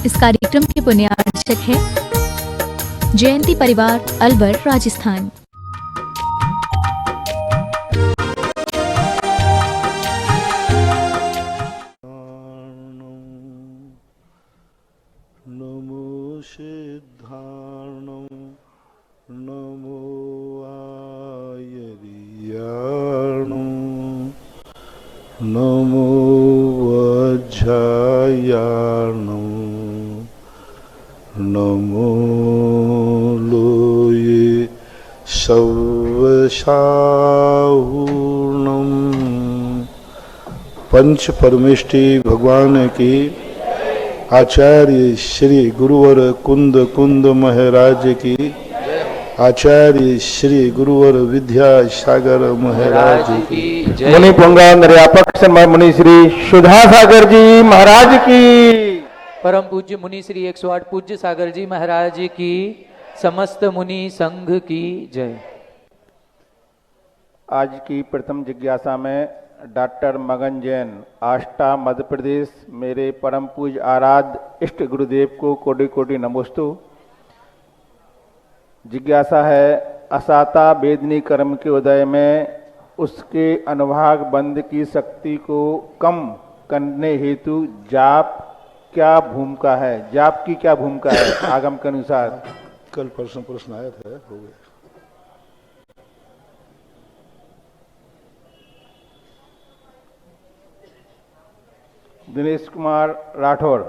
इस कार्यक्रम के पुण्यार्चक है जयंती परिवार, अलवर, राजस्थान। नमो सिद्धार्णं नमो आयर्याणं नमो वज्रायाणं नमो लोये सवशाहूर्णं। पंच परमेष्टि भगवान की आचार्य श्री गुरुवर कुंद कुंद महाराज की, आचार्य श्री गुरुवर विद्यासागर महाराज की, मुनि पुंगा निर्यापक मुनि श्री सुधा सागर जी महाराज की, परम पूज्य मुनि श्री 108 पूज्य सागर जी महाराज की, समस्त मुनि संघ की जय। आज की प्रथम जिज्ञासा में डॉक्टर मगन जैन, आष्टा, मध्य प्रदेश। मेरे परम पूज्य आराध्य इष्ट गुरुदेव को कोटि कोटि नमोस्तु। जिज्ञासा है, असाता वेदनी कर्म के उदय में उसके अनुभाग बंद की शक्ति को कम करने हेतु जाप क्या भूमिका है? जाप की क्या भूमिका है आगम के अनुसार? कल प्रश्न आया था, हो गया। दिनेश कुमार राठौर,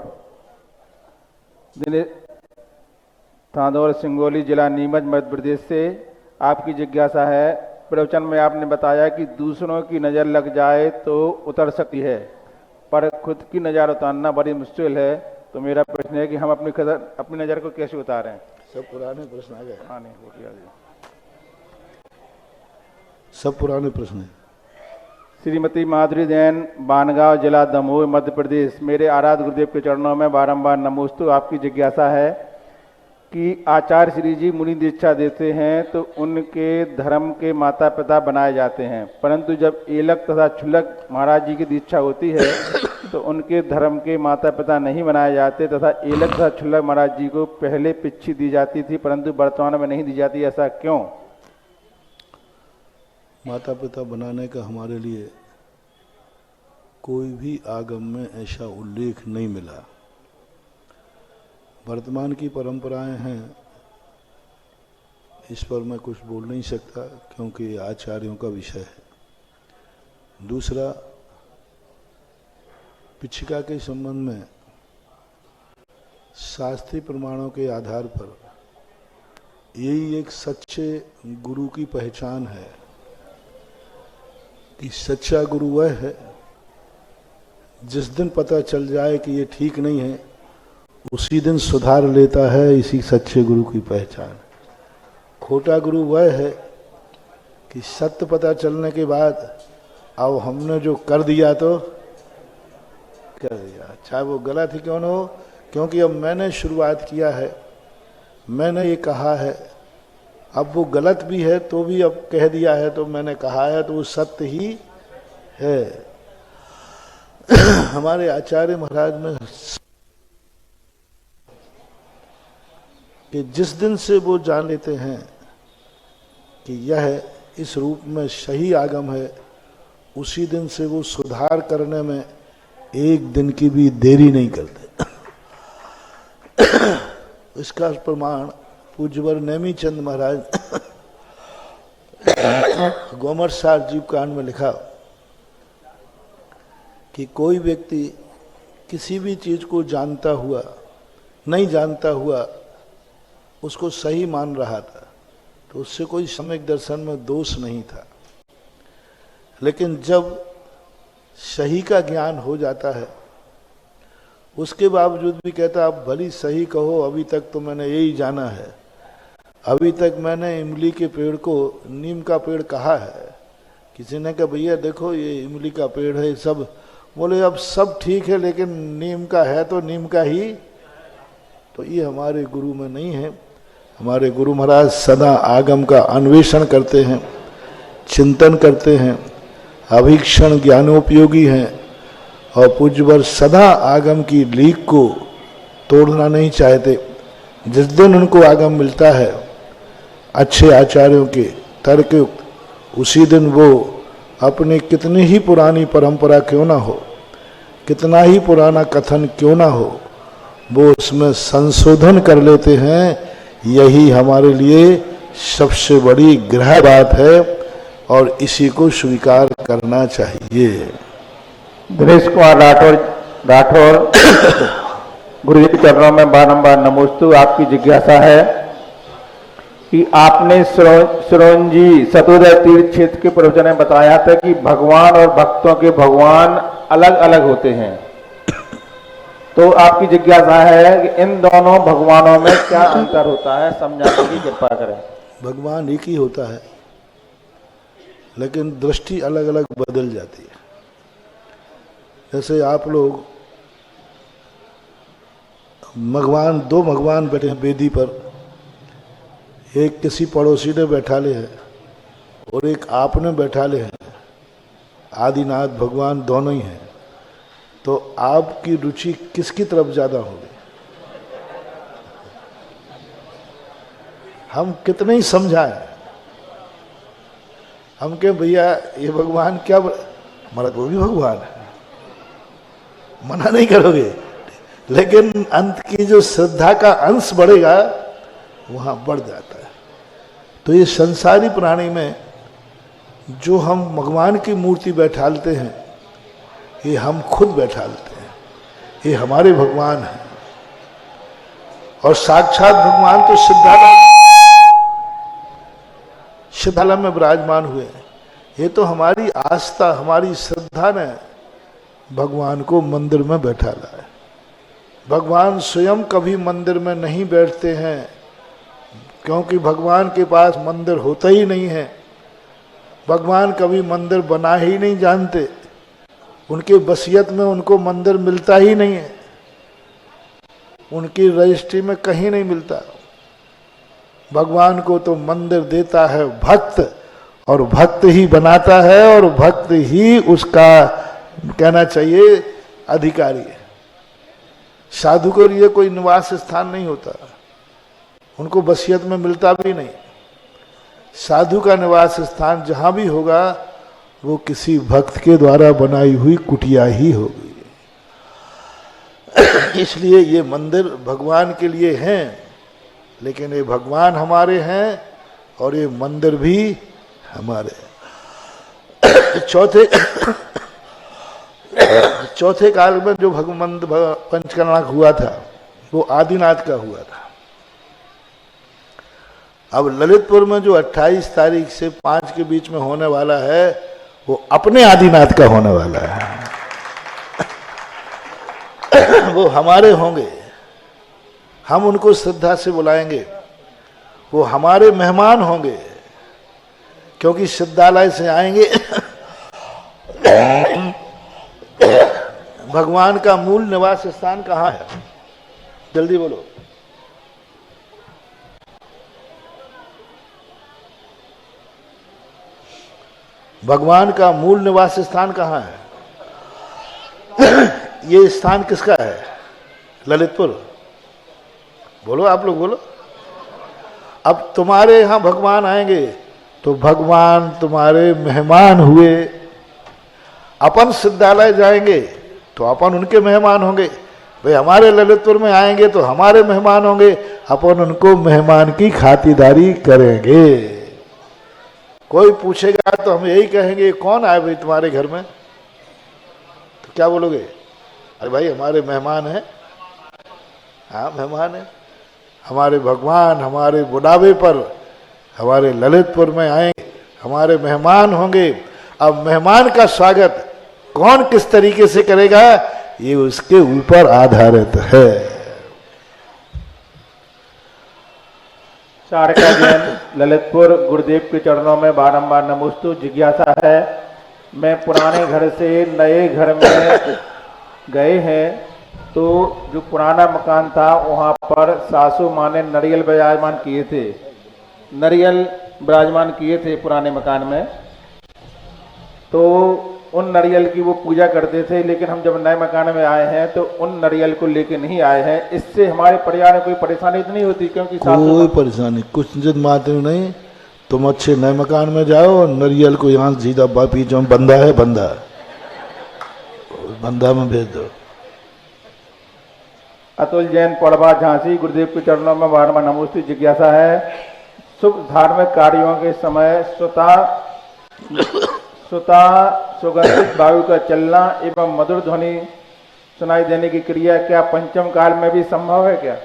थांदौर सिंगोली जिला नीमच मध्य प्रदेश से। आपकी जिज्ञासा है, प्रवचन में आपने बताया कि दूसरों की नज़र लग जाए तो उतर सकती है, पर खुद की नज़र उतारना बड़ी मुश्किल है। तो मेरा प्रश्न है कि हम अपनी नज़र को कैसे उतारें? सब पुराने प्रश्न आ गए। हाँ, नहीं हो गया। सब पुराने प्रश्न हैं। श्रीमती माधुरी जैन, बानगांव जिला दमोह मध्य प्रदेश। मेरे आराध्य गुरुदेव के चरणों में बारंबार नमोस्तु। आपकी जिज्ञासा है कि आचार्य श्री जी मुनि दीक्षा देते हैं तो उनके धर्म के माता पिता बनाए जाते हैं, परंतु जब एलक तथा छुलक महाराज जी की दीक्षा होती है तो उनके धर्म के माता पिता नहीं बनाए जाते तथा एलक तथा छुलक महाराज जी को पहले पिच्छी दी जाती थी, परंतु वर्तमान में नहीं दी जाती। ऐसा क्यों? माता पिता बनाने का हमारे लिए कोई भी आगम में ऐसा उल्लेख नहीं मिला। वर्तमान की परंपराएं हैं, इस पर मैं कुछ बोल नहीं सकता क्योंकि आचार्यों का विषय है। दूसरा, पिछिका के संबंध में शास्त्रीय प्रमाणों के आधार पर यही एक सच्चे गुरु की पहचान है कि सच्चा गुरु वह है जिस दिन पता चल जाए कि ये ठीक नहीं है उसी दिन सुधार लेता है। इसी सच्चे गुरु की पहचान। खोटा गुरु वह है कि सत्य पता चलने के बाद अब हमने जो कर दिया तो कर दिया, चाहे वो गलत ही क्यों न हो, क्योंकि अब मैंने शुरुआत किया है, मैंने ये कहा है, अब वो गलत भी है तो भी अब कह दिया है तो मैंने कहा है तो वो सत्य ही है। हमारे आचार्य महाराज में कि जिस दिन से वो जान लेते हैं कि यह इस रूप में सही आगम है, उसी दिन से वो सुधार करने में एक दिन की भी देरी नहीं करते। इसका प्रमाण पूज्यवर नेमी चंद महाराज गोमर सार जीव कांड में लिखा कि कोई व्यक्ति किसी भी चीज को जानता हुआ नहीं जानता हुआ उसको सही मान रहा था तो उससे कोई सम्यक दर्शन में दोष नहीं था, लेकिन जब सही का ज्ञान हो जाता है उसके बावजूद भी कहता आप भली सही कहो, अभी तक तो मैंने यही जाना है, अभी तक मैंने इमली के पेड़ को नीम का पेड़ कहा है। किसी ने कहा भैया देखो ये इमली का पेड़ है, सब बोले अब सब ठीक है लेकिन नीम का है तो नीम का ही। तो ये हमारे गुरु में नहीं है। हमारे गुरु महाराज सदा आगम का अन्वेषण करते हैं, चिंतन करते हैं, अभीक्षण ज्ञानोपयोगी हैं और पूज्यवर सदा आगम की लीक को तोड़ना नहीं चाहते। जिस दिन उनको आगम मिलता है अच्छे आचार्यों के तर्कयुक्त, उसी दिन वो अपनी कितनी ही पुरानी परंपरा क्यों ना हो, कितना ही पुराना कथन क्यों ना हो, वो उसमें संशोधन कर लेते हैं। यही हमारे लिए सबसे बड़ी गृह बात है और इसी को स्वीकार करना चाहिए। दिनेश कुमार राठौर गुरु जी के चरणों में बारंबार नमोस्तु। आपकी जिज्ञासा है कि आपने सिरोंजी सतोदय तीर्थ क्षेत्र के प्रवचन में बताया था कि भगवान और भक्तों के भगवान अलग अलग होते हैं। तो आपकी जिज्ञासा है कि इन दोनों भगवानों में क्या अंतर होता है, समझाने की कृपा करें। भगवान एक ही होता है, लेकिन दृष्टि अलग अलग बदल जाती है। जैसे आप लोग दो भगवान बैठे हैं वेदी पर, एक किसी पड़ोसी ने बैठा ले है और एक आपने बैठा ले है। आदिनाथ भगवान दोनों ही हैं, तो आपकी रुचि किसकी तरफ ज्यादा होगी? हम कितने ही समझाएं, हम कहें भैया ये भगवान क्या, हमारा वो भी भगवान है, मना नहीं करोगे, लेकिन अंत की जो श्रद्धा का अंश बढ़ेगा वहां बढ़ जाता है। तो ये संसारी प्राणी में जो हम भगवान की मूर्ति बैठालते हैं, ये हम खुद बैठालते हैं, ये हमारे भगवान हैं। और साक्षात भगवान तो सिद्धालय में विराजमान हुए हैं। ये तो हमारी आस्था, हमारी श्रद्धा ने भगवान को मंदिर में बैठाला है। भगवान स्वयं कभी मंदिर में नहीं बैठते हैं, क्योंकि भगवान के पास मंदिर होता ही नहीं है। भगवान कभी मंदिर बना ही नहीं जानते, उनके वसीयत में उनको मंदिर मिलता ही नहीं है, उनकी रजिस्ट्री में कहीं नहीं मिलता। भगवान को तो मंदिर देता है भक्त, और भक्त ही बनाता है, और भक्त ही उसका कहना चाहिए अधिकारी है। साधु के लिए कोई निवास स्थान नहीं होता, उनको वसीयत में मिलता भी नहीं। साधु का निवास स्थान जहां भी होगा वो किसी भक्त के द्वारा बनाई हुई कुटिया ही होगी। इसलिए ये मंदिर भगवान के लिए हैं, लेकिन ये भगवान हमारे हैं और ये मंदिर भी हमारे। चौथे काल में जो भगवंत पंचकर्णा हुआ था वो आदिनाथ का हुआ था। अब ललितपुर में जो 28 तारीख से 5 के बीच में होने वाला है वो अपने आदिनाथ का होने वाला है। वो हमारे होंगे, हम उनको श्रद्धा से बुलाएंगे, वो हमारे मेहमान होंगे, क्योंकि सिद्धालय से आएंगे। भगवान का मूल निवास स्थान कहाँ है? जल्दी बोलो। भगवान का मूल निवास स्थान कहाँ है? ये स्थान किसका है? ललितपुर। बोलो, आप लोग बोलो। अब तुम्हारे यहां भगवान आएंगे तो भगवान तुम्हारे मेहमान हुए। अपन सिद्धालय जाएंगे तो अपन उनके मेहमान होंगे। भाई हमारे ललितपुर में आएंगे तो हमारे मेहमान होंगे, अपन उनको मेहमान की खातिरदारी करेंगे। कोई पूछेगा तो हम यही कहेंगे कौन आए भाई तुम्हारे घर में, तो क्या बोलोगे? अरे भाई हमारे मेहमान हैं। हाँ मेहमान है। हमारे भगवान हमारे बुढ़ावे पर हमारे ललितपुर में आएंगे, हमारे मेहमान होंगे। अब मेहमान का स्वागत कौन किस तरीके से करेगा ये उसके ऊपर आधारित है। चारका जैन ललितपुर गुरुदेव के चरणों में बारंबार नमोस्तु। जिज्ञासा है, मैं पुराने घर से नए घर में गए हैं, तो जो पुराना मकान था वहाँ पर सासू माँ ने नारियल विराजमान किए थे, नारियल विराजमान किए थे पुराने मकान में। तो उन नारियल की वो पूजा करते थे, लेकिन हम जब नए मकान में आए हैं तो उन नारियल को लेके नहीं आए हैं। इससे हमारे परिवार में कोई परेशानी तो नहीं होती? क्योंकि कोई परेशानी कुछ जिद मात्र नहीं। तुम अच्छे नए मकान में जाओ और नारियल को यहाँ सीधा बापी जो बंधा है बंधा में भेज दो। अतुल जैन पड़वा झांसी, गुरुदेव के चरणों में बारम्बार नमोस्तु। जिज्ञासा है, शुभ धार्मिक कार्यों के समय सुगंधित वायु का चलना एवं मधुर ध्वनि सुनाई देने की क्रिया क्या पंचम काल में भी संभव है क्या?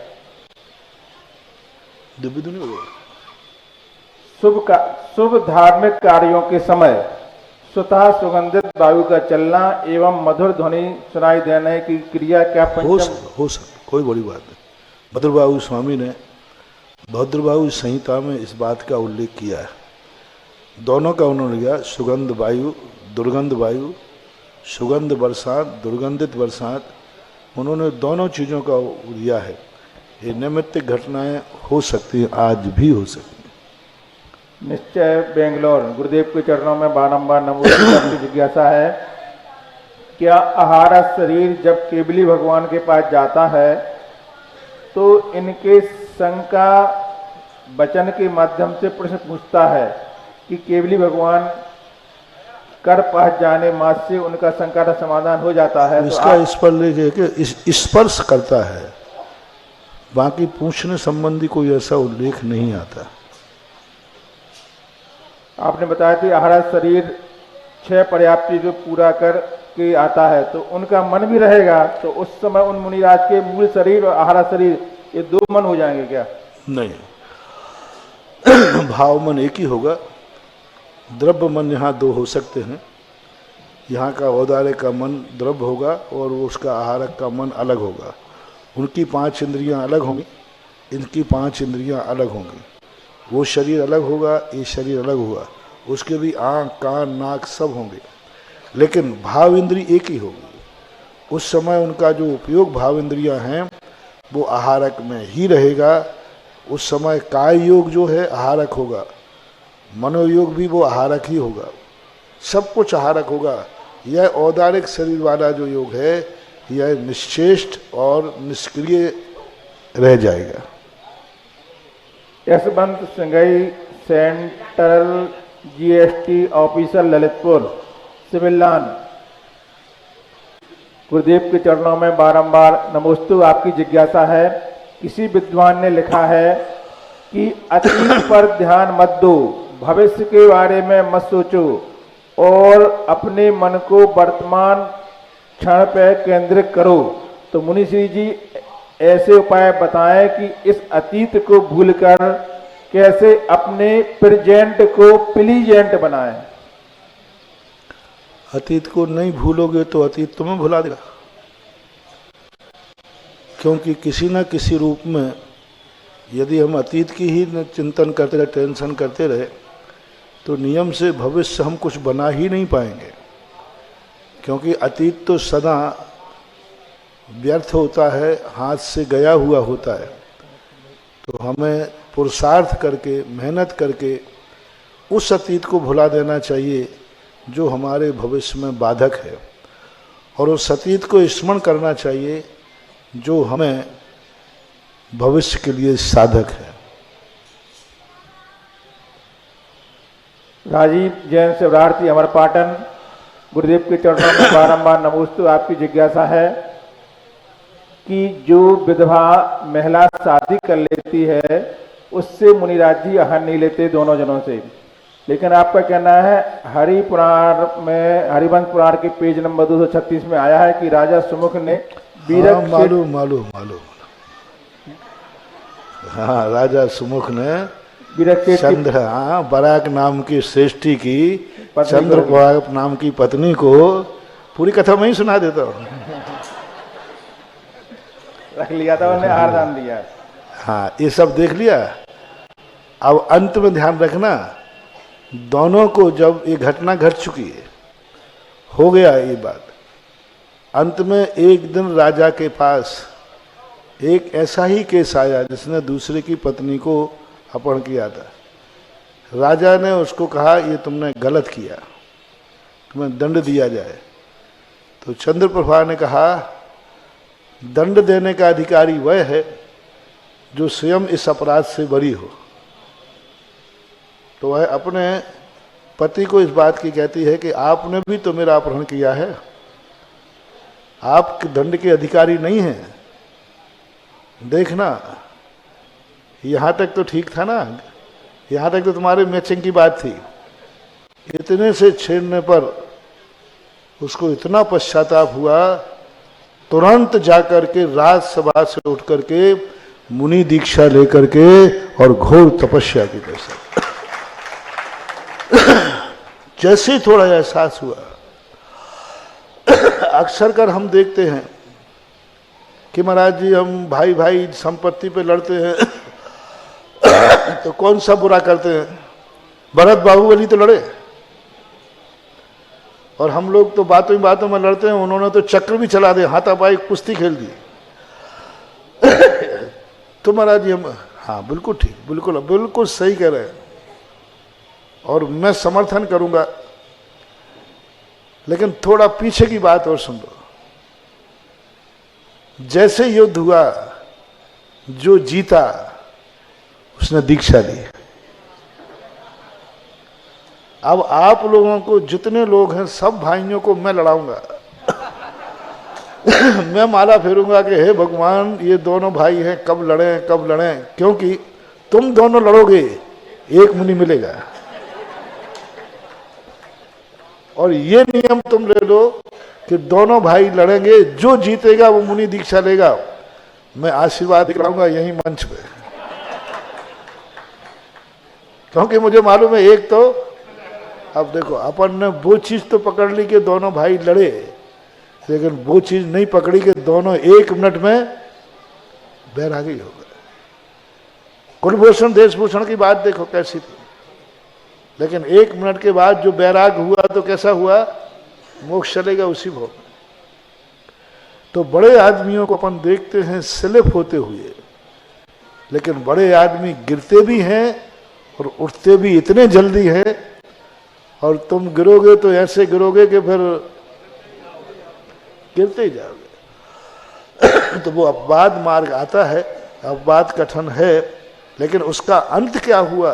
शुभ धार्मिक कार्यों के समय स्वतः सुगंधित वायु का चलना एवं मधुर ध्वनि सुनाई देने की क्रिया क्या पंचम हो सकता? कोई बड़ी बात नहीं। भद्रबाहु स्वामी ने भद्रबाहु संहिता में इस बात का उल्लेख किया है। दोनों का उन्होंने लिया, सुगंध वायु, दुर्गंध वायु, सुगंध बरसात, दुर्गंधित बरसात, उन्होंने दोनों चीज़ों का लिया है। ये नैमित्तिक घटनाएं हो सकती हैं, आज भी हो सकती हैं। निश्चय बेंगलोर, गुरुदेव के चरणों में बारंबार नमोस्तु। की जिज्ञासा है, क्या आहार शरीर जब केवली भगवान के पास जाता है तो इनके शंका वचन के माध्यम से प्रश्न पूछता है कि केवली भगवान कर पहुंच जाने मात्र से उनका शंका का समाधान हो जाता है? इसका इस पर लेके कि स्पर्श करता है, बाकी पूछने संबंधी कोई ऐसा उल्लेख नहीं आता। आपने बताया कि आहार शरीर 6 पर्याप्ति जो पूरा कर के आता है तो उनका मन भी रहेगा, तो उस समय उन मुनिराज के मूल शरीर और आहार शरीर ये 2 मन हो जाएंगे क्या? नहीं, भाव मन एक ही होगा। द्रव्य मन यहाँ 2 हो सकते हैं। यहाँ का औदार्य का मन द्रव्य होगा और उसका आहारक का मन अलग होगा। उनकी 5 इंद्रियाँ अलग होंगी, इनकी 5 इंद्रियाँ अलग होंगी। वो शरीर अलग होगा, ये शरीर अलग होगा, उसके भी आँख, कान, नाक सब होंगे, लेकिन भाव इंद्री एक ही होगी। उस समय उनका जो उपयोग भाव इंद्रियाँ हैं वो आहारक में ही रहेगा। उस समय काय योग जो है आहारक होगा, मनोयोग भी वो आहारक ही होगा, सब कुछ आहारक होगा। यह औदारिक शरीर वाला जो योग है यह निश्चेष्ट और निष्क्रिय रह जाएगा। Yashwant Singhai, central GST officer, Lalitpur, civil line, गुरुदेव के चरणों में बारंबार नमोस्तु। आपकी जिज्ञासा है, किसी विद्वान ने लिखा है कि अतीत पर ध्यान मत दो, भविष्य के बारे में मत सोचो और अपने मन को वर्तमान क्षण पर केंद्रित करो। तो मुनि श्री जी ऐसे उपाय बताएं कि इस अतीत को भूलकर कैसे अपने प्रेजेंट को प्लीजेंट बनाएं। अतीत को नहीं भूलोगे तो अतीत तुम्हें भुला देगा, क्योंकि किसी न किसी रूप में यदि हम अतीत की ही चिंतन करते रहे, टेंशन करते रहे, तो नियम से भविष्य हम कुछ बना ही नहीं पाएंगे। क्योंकि अतीत तो सदा व्यर्थ होता है, हाथ से गया हुआ होता है। तो हमें पुरुषार्थ करके, मेहनत करके उस अतीत को भुला देना चाहिए जो हमारे भविष्य में बाधक है, और उस अतीत को स्मरण करना चाहिए जो हमें भविष्य के लिए साधक है। राजीव जैन शिवरार्थी, अमरपाटन, गुरुदेव के चरणों में बारंबार नमोस्तु। आपकी जिज्ञासा है कि जो विधवा महिला शादी कर लेती है उससे मुनिराज जी आहार नहीं लेते दोनों जनों से, लेकिन आपका कहना है हरि पुराण में, हरिवंश पुराण के पेज नंबर 236 में आया है कि राजा सुमुख ने मालूम मालूम मालूम हाँ, राजा सुमुख ने चंद्र, हाँ, बराक नाम की श्रेष्ठी की चंद्र नाम की पत्नी को पूरी कथा में ही सुना देता हूँ। रख लिया था, उन्हें हार दान दिया। हाँ, ये सब देख लिया। अब अंत में ध्यान रखना, दोनों को जब ये घटना घट चुकी है, हो गया ये बात, अंत में एक दिन राजा के पास एक ऐसा ही केस आया जिसने दूसरे की पत्नी को अपहरण किया था। राजा ने उसको कहा ये तुमने गलत किया। तुम्हें दंड दिया जाए। तो चंद्रप्रभा ने कहा, दंड देने का अधिकारी वह है जो स्वयं इस अपराध से बरी हो। तो वह अपने पति को इस बात की कहती है कि आपने भी तो मेरा अपहरण किया है, आप दंड के अधिकारी नहीं हैं। देखना, यहां तक तो ठीक था ना, यहां तक तो तुम्हारे मैचिंग की बात थी। इतने से छेड़ने पर उसको इतना पश्चाताप हुआ, तुरंत जाकर के राजसभा से उठ करके मुनि दीक्षा लेकर के और घोर तपस्या की दशा। जैसे ही थोड़ा एहसास हुआ, अक्सर कर हम देखते हैं कि महाराज जी हम भाई भाई संपत्ति पे लड़ते हैं तो कौन सा बुरा करते हैं। भरत बाहुबली तो लड़े, और हम लोग तो बातों ही बातों में लड़ते हैं, उन्होंने तो चक्र भी चला दे, हाथापाई कुश्ती खेल दी। तो महाराज जी हम, हाँ बिल्कुल ठीक, बिल्कुल बिल्कुल सही कह रहे हैं, और मैं समर्थन करूंगा। लेकिन थोड़ा पीछे की बात और सुन लो। जैसे युद्ध हुआ, जो जीता उसने दीक्षा ली। अब आप लोगों को, जितने लोग हैं सब भाइयों को मैं लड़ाऊंगा। मैं माला फेरूंगा कि हे भगवान, ये दोनों भाई हैं, कब लड़ें कब लड़ें, क्योंकि तुम दोनों लड़ोगे एक मुनि मिलेगा। और ये नियम तुम ले लो कि दोनों भाई लड़ेंगे, जो जीतेगा वो मुनि दीक्षा लेगा। मैं आशीर्वाद दिलाऊंगा यही मंच पे, क्योंकि मुझे मालूम है एक तो, अब देखो अपन ने वो चीज तो पकड़ ली कि दोनों भाई लड़े, लेकिन वो चीज नहीं पकड़ी कि दोनों 1 मिनट में बैरागी हो गए। कुलभूषण देशभूषण की बात देखो कैसी थी, लेकिन 1 मिनट के बाद जो बैराग हुआ तो कैसा हुआ, मोक्ष चलेगा उसी भोग। तो बड़े आदमियों को अपन देखते हैं स्लिप होते हुए, लेकिन बड़े आदमी गिरते भी हैं और उठते भी इतने जल्दी हैं, और तुम गिरोगे तो ऐसे गिरोगे कि फिर गिरते ही जाओगे। तो वो अपवाद मार्ग आता है, अपवाद कथन है, लेकिन उसका अंत क्या हुआ,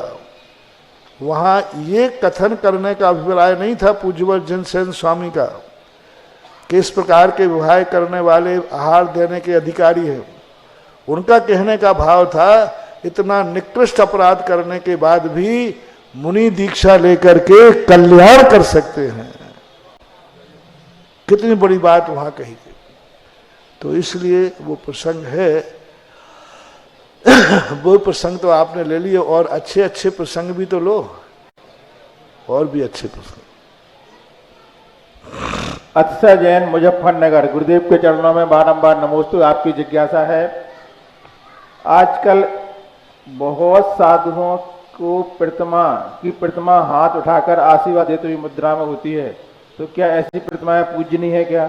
वहां ये कथन करने का अभिप्राय नहीं था पूज्यवर जिनसेन स्वामी का कि इस प्रकार के विवाह करने वाले आहार देने के अधिकारी हैं। उनका कहने का भाव था, इतना निकृष्ट अपराध करने के बाद भी मुनि दीक्षा लेकर के कल्याण कर सकते हैं। कितनी बड़ी बात वहां कही गई। तो इसलिए वो प्रसंग है, वो प्रसंग तो आपने ले लिए, और अच्छे अच्छे प्रसंग भी तो लो, और भी अच्छे प्रसंग। अतिशय जैन मुजफ्फरनगर, गुरुदेव के चरणों में बारंबार नमोस्तु। आपकी जिज्ञासा है, आजकल बहुत साधुओं को प्रतिमा हाथ उठाकर आशीर्वाद देते हुए मुद्रा में होती है, तो क्या ऐसी प्रतिमाएं पूजनीय है क्या?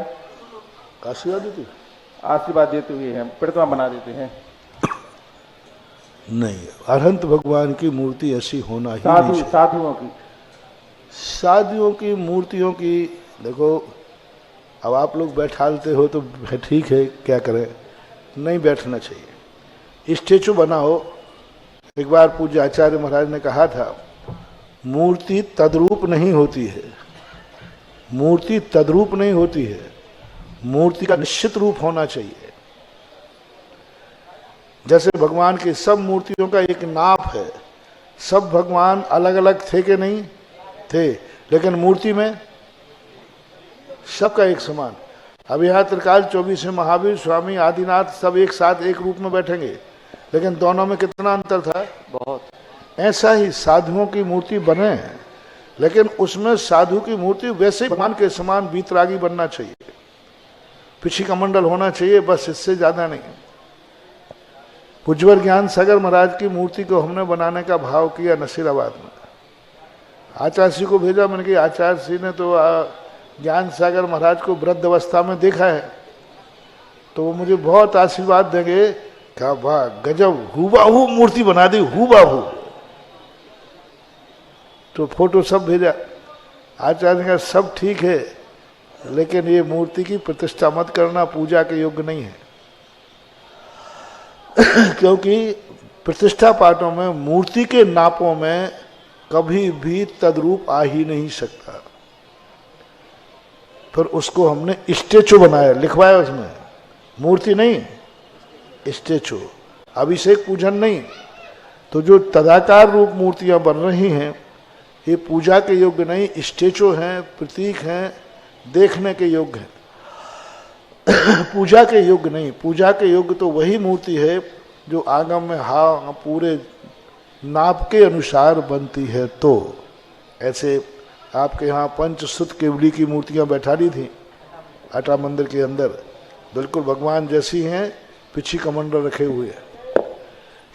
आशीर्वाद देते हुए है, प्रतिमा बना देते हैं। नहीं, अरहंत भगवान की मूर्ति ऐसी होना ही नहीं चाहिए। साधुओं की मूर्तियों की देखो, अब आप लोग बैठालते हो तो ठीक है, क्या करें, नहीं बैठना चाहिए। स्टेचू बनाओ। एक बार पूज्य आचार्य महाराज ने कहा था, मूर्ति तद्रूप नहीं होती है, मूर्ति तद्रूप नहीं होती है, मूर्ति का निश्चित रूप होना चाहिए। जैसे भगवान की सब मूर्तियों का एक नाप है, सब भगवान अलग अलग थे कि नहीं थे, लेकिन मूर्ति में सबका एक समान। अब यहाँ त्रिकाल 24 में महावीर स्वामी आदिनाथ सब एक साथ एक रूप में बैठेंगे, लेकिन दोनों में कितना अंतर था, बहुत। ऐसा ही साधुओं की मूर्ति बने, लेकिन उसमें साधु की मूर्ति वैसे भगवान के समान वीतरागी बनना चाहिए, पिछी कमंडल होना चाहिए, बस इससे ज्यादा नहीं। पूज्यवर ज्ञान सागर महाराज की मूर्ति को हमने बनाने का भाव किया नसीराबाद में। आचार्य श्री को भेजा, मैंने कहा आचार्य श्री ने तो ज्ञान सागर महाराज को वृद्ध अवस्था में देखा है, तो वो मुझे बहुत आशीर्वाद देंगे। क्या वाह, गजब, हूबहू मूर्ति बना दी, हूबहू। तो फोटो सब भेजा। आचार्य का सब ठीक है, लेकिन ये मूर्ति की प्रतिष्ठा मत करना, पूजा के योग्य नहीं है। क्योंकि प्रतिष्ठा पाठों में मूर्ति के नापों में कभी भी तद्रूप आ ही नहीं सकता। फिर उसको हमने स्टेचू बनाया, लिखवाया उसमें, मूर्ति नहीं, स्टेचू, अभिषेक पूजन नहीं। तो जो तदाकार रूप मूर्तियां बन रही हैं, ये पूजा के योग्य नहीं, स्टेचू हैं, प्रतीक हैं, देखने के योग्य हैं। पूजा के योग्य नहीं। पूजा के योग्य तो वही मूर्ति है जो आगम में पूरे नाप के अनुसार बनती है। तो ऐसे आपके यहाँ पंचसुत केवली की मूर्तियाँ बैठा दी थी आटा मंदिर के अंदर, बिल्कुल भगवान जैसी हैं, पीछे कमंडल रखे हुए हैं,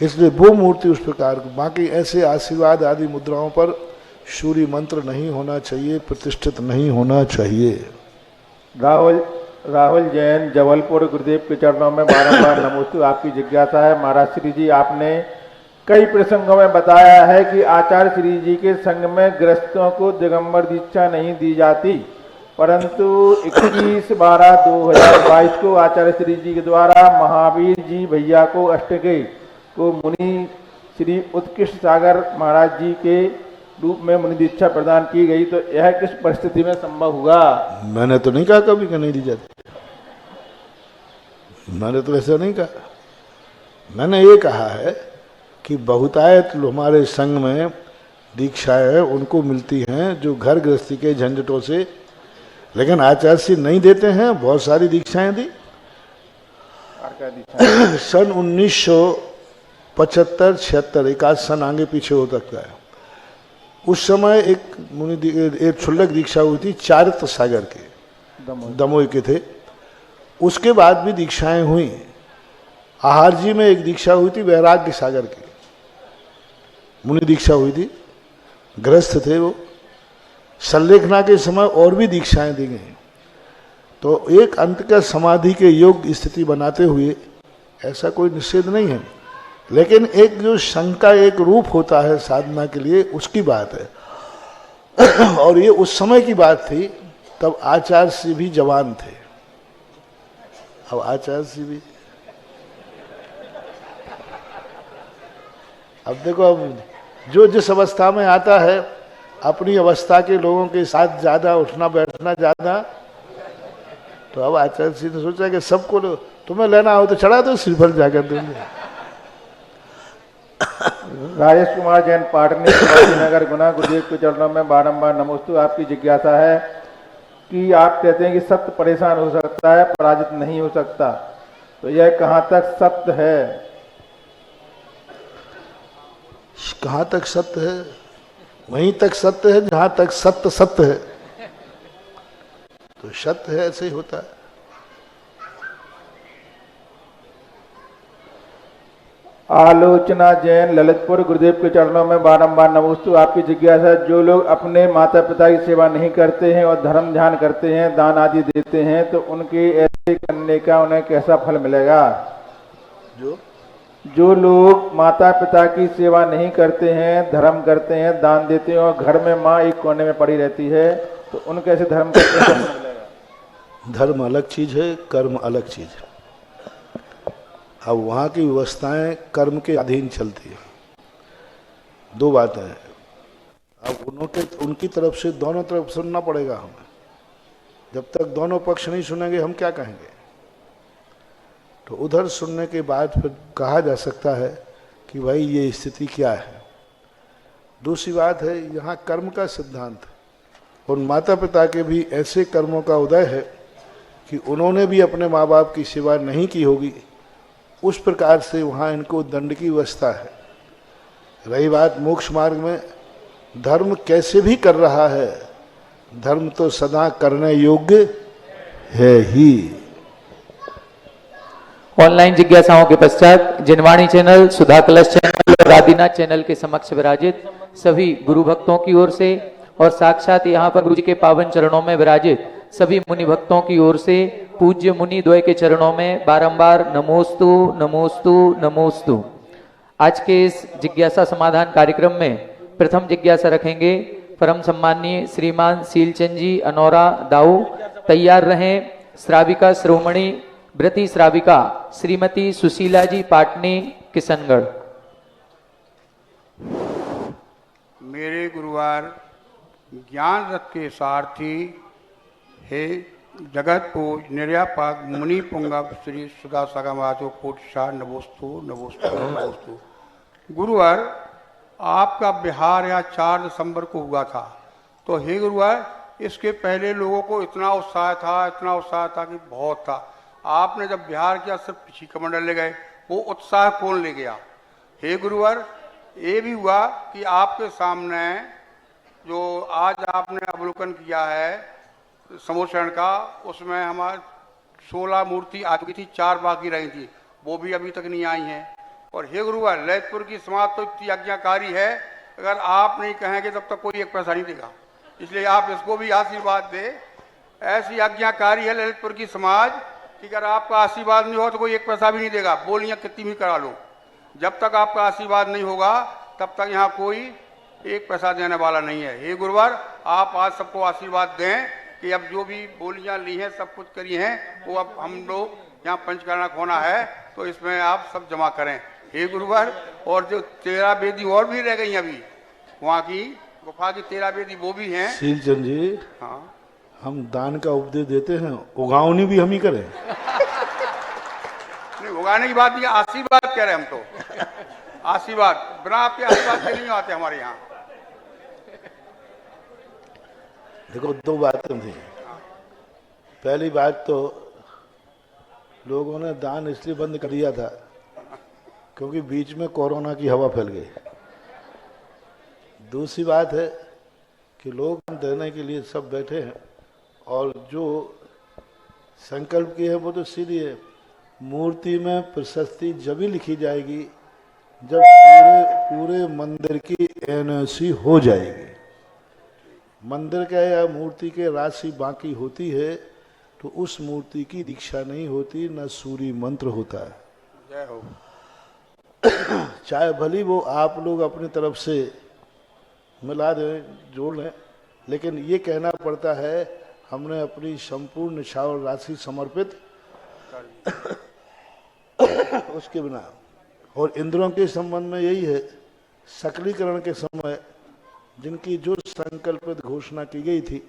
इसलिए वो मूर्ति उस प्रकार की। बाकी ऐसे आशीर्वाद आदि मुद्राओं पर सूर्य मंत्र नहीं होना चाहिए, प्रतिष्ठित नहीं होना चाहिए। राहुल जैन जबलपुर, गुरुदेव के चरणों में बारंबार नमोस्तु। आपकी जिज्ञासा है महाराज श्री जी, आपने कई प्रसंगों में बताया है कि आचार्य श्री जी के संग में गृहस्थों को दिगंबर दीक्षा नहीं दी जाती, परंतु 21/12/2022 को आचार्य श्री जी के द्वारा महावीर जी भैया को अष्टगे को मुनि श्री उत्कृष्ट सागर महाराज जी के रूप में मुनि दीक्षा प्रदान की गई। तो यह किस परिस्थिति में संभव हुआ? मैंने तो नहीं कहा कभी कि नहीं दी जाती, मैंने तो ऐसा नहीं कहा। मैंने ये कहा है कि बहुतायत हमारे संघ में दीक्षाएं उनको मिलती हैं जो घर गृहस्थी के झंझटों से, लेकिन आचार्य श्री नहीं देते हैं। बहुत सारी दीक्षाएं दी। सन 1975-76, एक आध सन आगे पीछे हो सकता है, उस समय एक क्षुल्लक दीक्षा हुई थी चारित्र सागर के, दमोह के थे। उसके बाद भी दीक्षाएं हुई। आहार जी में एक दीक्षा हुई थी वैराग्य सागर की, मुनि दीक्षा हुई थी, गृहस्थ थे वो। संलेखना के समय और भी दीक्षाएं दी गई। तो एक अंत का समाधि के योग्य स्थिति बनाते हुए ऐसा कोई निषेध नहीं है, लेकिन एक जो शंका एक रूप होता है साधना के लिए, उसकी बात है। और ये उस समय की बात थी, तब आचार्य श्री भी जवान थे। अब आचार्य श्री भी, अब देखो, अब जो जिस अवस्था में आता है, अपनी अवस्था के लोगों के साथ ज्यादा उठना बैठना ज्यादा, तो अब आचार्य श्री ने सोचा कि सबको तुम्हें लेना हो तो चढ़ा दो, श्रीफल जाकर देंगे। राजेश कुमार जैन, पाटनी, नगर, गुना, गुरुदेव के चरणों में बारंबार नमोस्तु। आपकी जिज्ञासा है कि आप कहते हैं कि सत्य परेशान हो सकता है, पराजित नहीं हो सकता, तो यह कहाँ तक सत्य है? कहाँ तक सत्य है? वहीं तक सत्य है जहां तक सत्य सत्य है। तो सत्य है, ऐसे ही होता है। आलोचना जैन, ललितपुर, गुरुदेव के चरणों में बारंबार नमोस्तु। आपकी जिज्ञासा, जो लोग अपने माता पिता की सेवा नहीं करते हैं और धर्म ध्यान करते हैं, दान आदि देते हैं, तो उनके ऐसे करने का उन्हें कैसा फल मिलेगा? जो लोग माता पिता की सेवा नहीं करते हैं, धर्म करते हैं, दान देते हैं, और घर में माँ एक कोने में पड़ी रहती है, तो उनके ऐसे धर्म का कैसा फल मिलेगा? धर्म अलग चीज है, कर्म अलग चीज है। अब वहाँ की व्यवस्थाएं कर्म के अधीन चलती है। दो बातें हैं। अब उनकी तरफ से दोनों तरफ सुनना पड़ेगा हमें। जब तक दोनों पक्ष नहीं सुनेंगे हम क्या कहेंगे? तो उधर सुनने के बाद फिर कहा जा सकता है कि भाई ये स्थिति क्या है। दूसरी बात है, यहाँ कर्म का सिद्धांत है, और माता पिता के भी ऐसे कर्मों का उदय है कि उन्होंने भी अपने माँ बाप की सेवा नहीं की होगी, उस प्रकार से वहाँ इनको दंड की व्यवस्था है। रही बात मोक्ष मार्ग में, धर्म कैसे भी कर रहा है, धर्म तो सदा करने योग्य है ही। ऑनलाइन जिज्ञासाओं के पश्चात जिनवाणी चैनल, सुधा कलश चैनल और आदिनाथ चैनल के समक्ष विराजित सभी गुरु भक्तों की ओर से और साक्षात यहाँ पर गुरु जी के पावन चरणों में विराजित सभी मुनि भक्तों की ओर से पूज्य मुनि द्वय के चरणों में बारंबार नमोस्तु नमोस्तु नमोस्तु। आज के इस जिज्ञासा समाधान कार्यक्रम में प्रथम जिज्ञासा रखेंगे परम सम्माननीय श्रीमान सीलचंद जी अनौरा दाऊ तैयार रहें। श्राविका श्रोमणी व्रती श्राविका श्रीमती सुशीला जी पाटनी किशनगढ़। मेरे गुरुवार ज्ञान रथ के सारथी हे जगत पूज निर्यापाक मुनि पुंगव श्री सुधा सगामातो कोटशा नमोस्तु नमोस्तु नमोस्तु। गुरुवार आपका बिहार या 4 दिसंबर को हुआ था, तो हे गुरुवार इसके पहले लोगों को इतना उत्साह था कि बहुत था। आपने जब बिहार किया सिर्फ पिछी कमंडल ले गए, वो उत्साह कौन ले गया? हे गुरुवार ये भी हुआ कि आपके सामने जो आज आपने अवलोकन किया है समोषण का, उसमें हमारे 16 मूर्ति आ चुकी थी, 4 बाकी रही थी, वो भी अभी तक नहीं आई हैं। और हे गुरुवार ललितपुर की समाज तो इतनी आज्ञाकारी है, अगर आप नहीं कहेंगे तब तक कोई 1 पैसा नहीं देगा, इसलिए आप इसको भी आशीर्वाद दे। ऐसी आज्ञाकारी है ललितपुर की समाज कि अगर आपका आशीर्वाद नहीं हो तो कोई 1 पैसा भी नहीं देगा, बोलियां कितनी भी करा लो। जब तक आपका आशीर्वाद नहीं होगा तब तक यहाँ कोई 1 पैसा देने वाला नहीं है। हे गुरुवार आप आज सबको आशीर्वाद दें कि अब जो भी बोलियां ली हैं सब कुछ करी हैं, वो अब हम लोग यहाँ पंचकर्णक होना है तो इसमें आप सब जमा करें। हे गुरुवार और जो 13 वेदी और भी रह गई अभी, वहाँ की गुफा की 13 वेदी वो भी हैं। सीलचंद जी, हाँ हम दान का उपदेश देते हैं, उगावनी भी हम ही करें। नहीं उगाने की बात नहीं, आशीर्वाद कह रहे हैं हम तो। आशीर्वाद बिना आपके आशीर्वाद के नहीं आते हमारे यहाँ। देखो 2 बातें थी। पहली बात तो लोगों ने दान इसलिए बंद कर दिया था क्योंकि बीच में कोरोना की हवा फैल गई। दूसरी बात है कि लोग देने के लिए सब बैठे हैं और जो संकल्प की है वो तो सीधी है। मूर्ति में प्रशस्ति जब ही लिखी जाएगी जब पूरे मंदिर की एनओसी हो जाएगी। मंदिर का या मूर्ति के राशि बाकी होती है तो उस मूर्ति की दीक्षा नहीं होती, न सूर्य मंत्र होता है। जय हो। चाहे भली वो आप लोग अपनी तरफ से मिला दें, जोड़ लें, लेकिन ये कहना पड़ता है हमने अपनी संपूर्ण निछावर राशि समर्पित उसके बिना। और इंद्रों के संबंध में यही है, सकलीकरण के समय जिनकी जो संकल्पित घोषणा की गई थी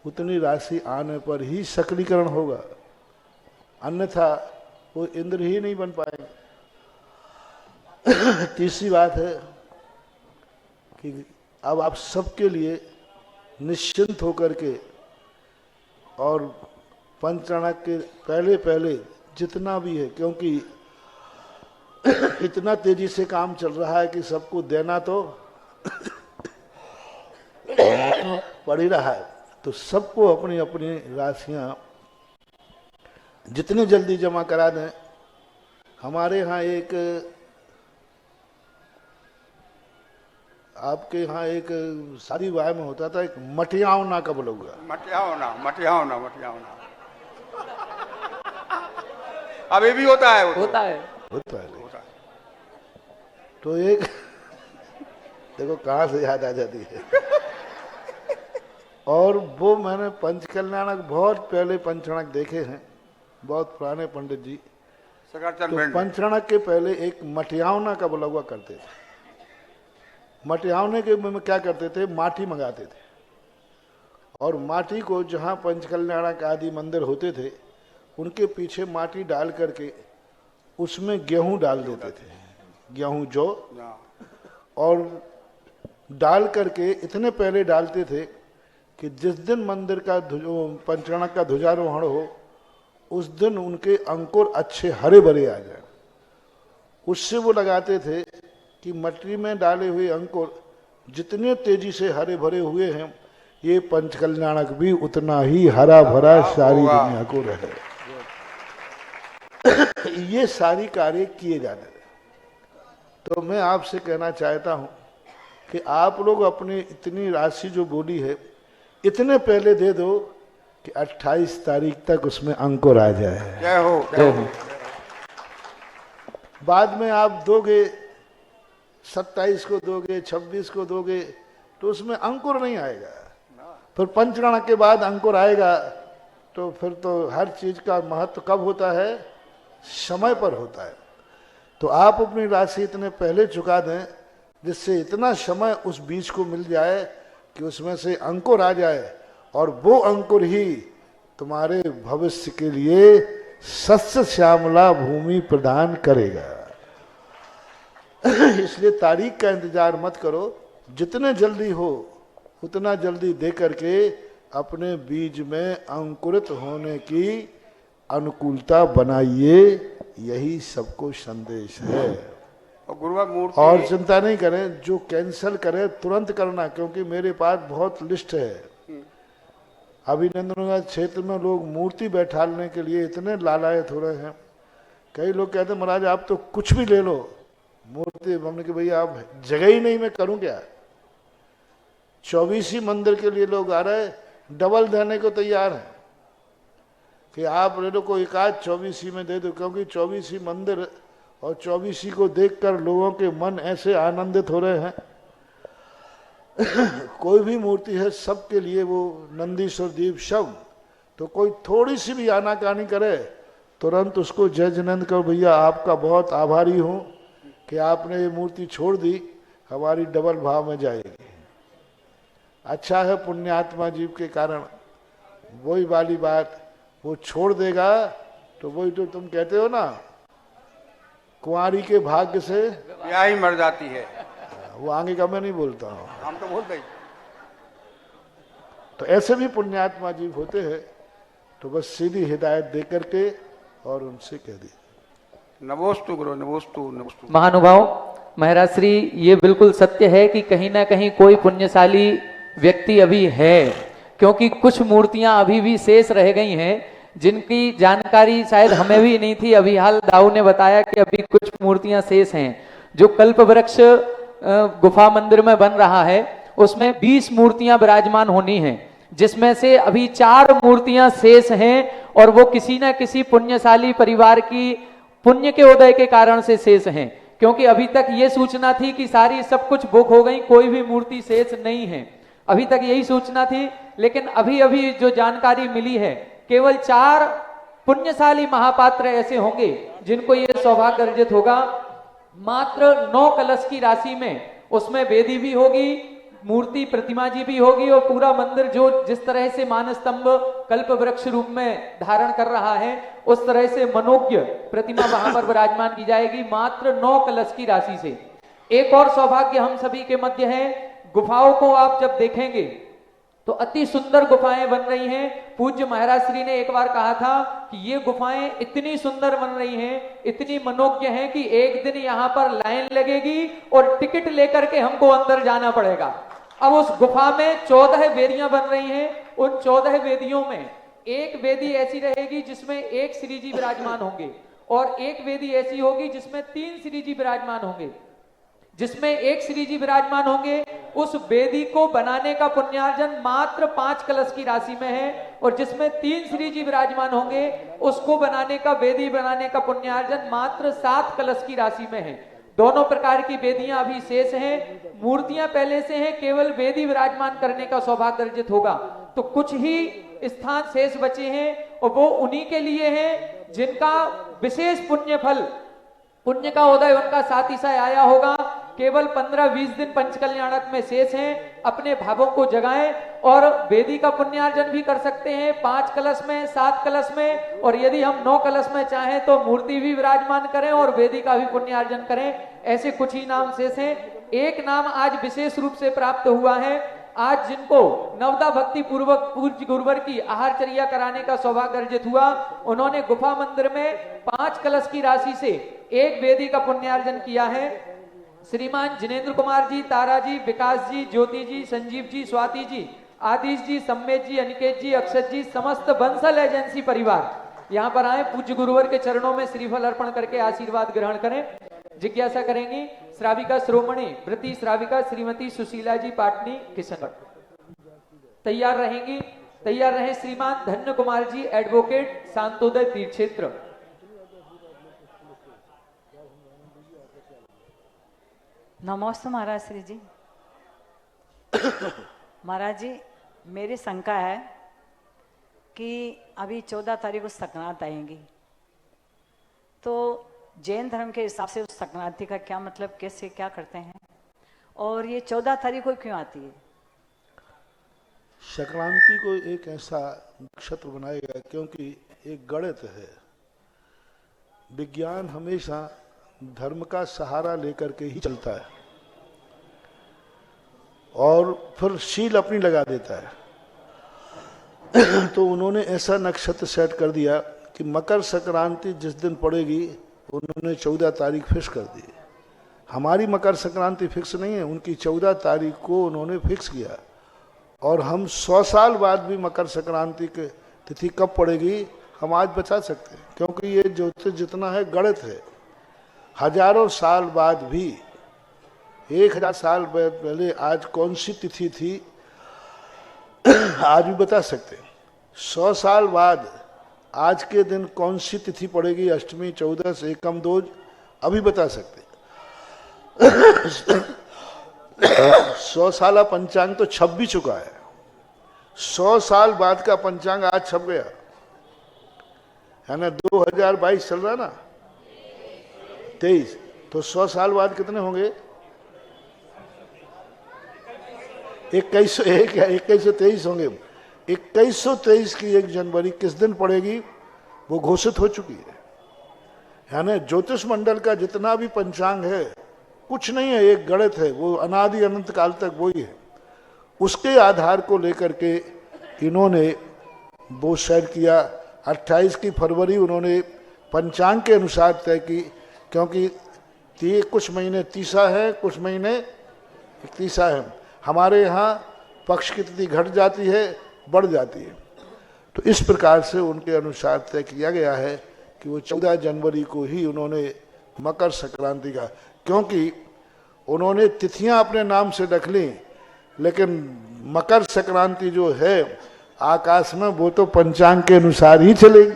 उतनी राशि आने पर ही सकलीकरण होगा, अन्यथा वो इंद्र ही नहीं बन पाएंगे। तीसरी बात है कि अब आप सबके लिए निश्चिंत होकर के और पंचचाणक के पहले जितना भी है, क्योंकि इतना तेजी से काम चल रहा है कि सबको देना तो पड़ ही रहा है, तो सबको अपनी अपनी राशियां जितने जल्दी जमा करा दें। हमारे यहाँ एक आपके यहाँ एक शादी विवाह में होता था, एक मटियावना का बोलोगा। मटियावना अभी भी होता है, होता है। तो एक देखो कहाँ से याद आ जाती है। और वो मैंने पंचकल्याणक बहुत पहले पंचचाणक देखे हैं, बहुत पुराने पंडित जी। तो पंचचाणक के पहले एक मटियावना का बोला हुआ करते थे। मटियावने के में क्या करते थे, माटी मंगाते थे और माटी को जहाँ पंचकल्याणक आदि मंदिर होते थे उनके पीछे माटी डाल करके उसमें गेहूं डाल देते थे, गेहूं जौ, और डाल करके इतने पहले डालते थे कि जिस दिन मंदिर का पंचचाणक का ध्वजारोहण हो उस दिन उनके अंकुर अच्छे हरे भरे आ जाए। उससे वो लगाते थे कि मट्टी में डाले हुए अंकुर जितने तेजी से हरे भरे हुए हैं ये पंचकल्याणक भी उतना ही हरा भरा सारी दुनिया को रहे। ये सारी कार्य किए जाते थे। तो मैं आपसे कहना चाहता हूं कि आप लोग अपनी इतनी राशि जो बोली है इतने पहले दे दो कि 28 तारीख तक उसमें अंकुर आ जाए। जय हो, जय हो। बाद में आप दोगे, 27 को दोगे, 26 को दोगे, तो उसमें अंकुर नहीं आएगा। फिर पंचगण के बाद अंकुर आएगा, तो फिर तो हर चीज का महत्व कब होता है? समय पर होता है। तो आप अपनी राशि इतने पहले चुका दें जिससे इतना समय उस बीज को मिल जाए कि उसमें से अंकुर आ जाए, और वो अंकुर ही तुम्हारे भविष्य के लिए सस्य श्यामला भूमि प्रदान करेगा। इसलिए तारीख का इंतजार मत करो, जितने जल्दी हो उतना जल्दी दे करके अपने बीज में अंकुरित होने की अनुकूलता बनाइए। यही सबको संदेश है। और गुरुवार मूर्ति और चिंता नहीं करें, जो कैंसिल करे तुरंत करना, क्योंकि मेरे पास बहुत लिस्ट है। अभिनंदन क्षेत्र में लोग मूर्ति बैठाने के लिए इतने लालायत हो रहे हैं। कई लोग कहते हैं महाराज आप तो कुछ भी ले लो मूर्ति। हमने कहा भैया आप जगह ही नहीं, मैं करूं क्या? 24 मंदिर के लिए लोग आ रहे, डबल देने को तैयार हैं कि आप ले लो, कोई एक आध 24 में दे दो, क्योंकि 24 मंदिर और 24 को देखकर लोगों के मन ऐसे आनंदित हो रहे हैं। कोई भी मूर्ति है सबके लिए वो नंदीश्वर दीप शव, तो कोई थोड़ी सी भी आनाकानी करे तुरंत उसको जय जिनेंद्र करो, भैया आपका बहुत आभारी हूं कि आपने ये मूर्ति छोड़ दी, हमारी डबल भाव में जाएगी। अच्छा है पुण्यात्मा जीव के कारण। वही वाली बात, वो छोड़ देगा तो वही तो तुम कहते हो ना, कुंवारी के भाग्य से ब्याह ही मर जाती है। वो आगे का मैं नहीं बोलता हूँ, हम तो बोलते ही। तो ऐसे भी पुण्यात्मा जीव होते हैं। तो बस सीधी हिदायत दे करके और उनसे कह दी, नमोस्तु गुरु, नमोस्तु नमोस्तु। महानुभाव महाराज श्री, ये बिल्कुल सत्य है कि कहीं ना कहीं कोई पुण्यशाली व्यक्ति अभी है, क्योंकि कुछ मूर्तियां अभी भी शेष रह गई हैं जिनकी जानकारी शायद हमें भी नहीं थी। अभी हाल दाऊ ने बताया कि अभी कुछ मूर्तियां शेष हैं। जो कल्प वृक्ष गुफा मंदिर में बन रहा है उसमें 20 मूर्तियां विराजमान होनी हैं, जिसमें से अभी 4 मूर्तियां शेष हैं, और वो किसी न किसी पुण्यशाली परिवार की पुण्य के उदय के कारण से शेष हैं। क्योंकि अभी तक ये सूचना थी कि सारी सब कुछ बुक हो गई, कोई भी मूर्ति शेष नहीं है, अभी तक यही सूचना थी। लेकिन अभी अभी जो जानकारी मिली है, केवल 4 पुण्यशाली महापात्र ऐसे होंगे जिनको ये सौभाग्य अर्जित होगा। मात्र 9 कलश की राशि में उसमें वेदी भी होगी, मूर्ति प्रतिमा जी भी होगी, और पूरा मंदिर जो जिस तरह से मानस्तंभ कल्प वृक्ष रूप में धारण कर रहा है उस तरह से मनोज्ञ प्रतिमा वहां पर विराजमान की जाएगी, मात्र 9 कलश की राशि से। एक और सौभाग्य हम सभी के मध्य है, गुफाओं को आप जब देखेंगे तो अति सुंदर गुफाएं बन रही हैं। पूज्य महाराज श्री ने एक बार कहा था कि ये गुफाएं इतनी सुंदर बन रही हैं, इतनी मनोज्ञ हैं कि एक दिन यहाँ पर लाइन लगेगी और टिकट लेकर के हमको अंदर जाना पड़ेगा। अब उस गुफा में 14 वेदियां बन रही हैं। उन 14 वेदियों में एक वेदी ऐसी रहेगी जिसमें 1 श्री जी विराजमान होंगे, और एक वेदी ऐसी होगी जिसमें 3 श्री जी विराजमान होंगे। जिसमें 1 श्री जी विराजमान होंगे, उस वेदी को बनाने का पुण्यार्जन मात्र 5 कलश की राशि में है, और जिसमें 3 श्री जी विराजमान होंगे उसको बनाने का, वेदी बनाने का पुण्यार्जन मात्र 7 कलश की राशि में है। दोनों प्रकार की वेदियां अभी शेष हैं, मूर्तियां पहले से हैं, केवल वेदी विराजमान करने का सौभाग्य अर्जित होगा। तो कुछ ही स्थान शेष बचे हैं, और वो उन्हीं के लिए हैं जिनका विशेष पुण्य फल, पुण्य का उदय उनका साथ ही साथ आया होगा। केवल 15-20 दिन पंचकल्याणक में शेष हैं। अपने भावों को जगाएं और वेदी का पुण्यार्जन भी कर सकते हैं 5 कलश में, 7 कलश में, और यदि हम 9 कलश में चाहें तो मूर्ति भी विराजमान करें और वेदी का भी पुण्यार्जन करें। ऐसे कुछ ही नाम शेष हैं। एक नाम आज विशेष रूप से प्राप्त हुआ है। आज जिनको नवदा भक्ति पूर्वक पूज्य गुरुवर की आहारचर्या कराने का सौभाग्य अर्जित हुआ, उन्होंने गुफा मंदिर में 5 कलश की राशि से 1 वेदी का पुण्यार्जन किया है। श्रीमान जिनेंद्र कुमार जी, तारा जी, विकास जी, ज्योति जी, संजीव जी, स्वाति जी, आदिश जी, सम्मेत जी, अनिकेत जी, अक्षत जी, समस्त बंसल एजेंसी परिवार यहाँ पर आए, पूज्य गुरुवर के चरणों में श्रीफल अर्पण करके आशीर्वाद ग्रहण करें। जिज्ञासा करेंगी श्राविका श्रोमणी वृत्ति श्राविका श्रीमती सुशीला जी पाटनी किशनगढ़। तैयार रहेंगी, तैयार रहे श्रीमान धन्य कुमार जी एडवोकेट शांतोदय तीर्थ क्षेत्र। नमोस्तु महाराज श्री जी। महाराज जी, मेरी शंका है कि अभी 14 तारीख को संक्रांत आएंगी, तो जैन धर्म के हिसाब से उस संक्रांति का क्या मतलब, कैसे क्या करते हैं, और ये 14 तारीख को क्यों आती है? संक्रांति को एक ऐसा नक्षत्र बनाया गया क्योंकि एक गणित है। विज्ञान हमेशा धर्म का सहारा लेकर के ही चलता है और फिर शील अपनी लगा देता है। तो उन्होंने ऐसा नक्षत्र सेट कर दिया कि मकर संक्रांति जिस दिन पड़ेगी उन्होंने 14 तारीख फिक्स कर दी। हमारी मकर संक्रांति फिक्स नहीं है, उनकी 14 तारीख को उन्होंने फिक्स किया। और हम 100 साल बाद भी मकर संक्रांति की तिथि कब पड़ेगी हम आज बता सकते हैं, क्योंकि ये ज्योतिष जितना है गणित है। हजारों साल बाद भी 1000 साल पहले आज कौन सी तिथि थी आज भी बता सकते हैं। 100 साल बाद आज के दिन कौन सी तिथि पड़ेगी, अष्टमी, चौदस, एकम, दोज, अभी बता सकते हैं। 100 साल पंचांग तो छप भी चुका है। 100 साल बाद का पंचांग आज छप गया है ना। 2022 चल रहा ना, 23, तो 100 साल बाद कितने होंगे? 2101 या 2123 होंगे। 2123 की 1 जनवरी किस दिन पड़ेगी वो घोषित हो चुकी है ना। ज्योतिष मंडल का जितना भी पंचांग है कुछ नहीं है, एक गणित है, वो अनादि अनंत काल तक वही है। उसके आधार को लेकर के इन्होंने वो सेट किया। 28 की फरवरी उन्होंने पंचांग के अनुसार तय की, क्योंकि कुछ महीने तीसा है, कुछ महीने इकतीसा है। हमारे यहाँ पक्ष की तिथि घट जाती है, बढ़ जाती है। तो इस प्रकार से उनके अनुसार तय किया गया है कि वो 14 जनवरी को ही उन्होंने मकर संक्रांति का, क्योंकि उन्होंने तिथियां अपने नाम से रख ली, लेकिन मकर संक्रांति जो है आकाश में वो तो पंचांग के अनुसार ही चलेगी,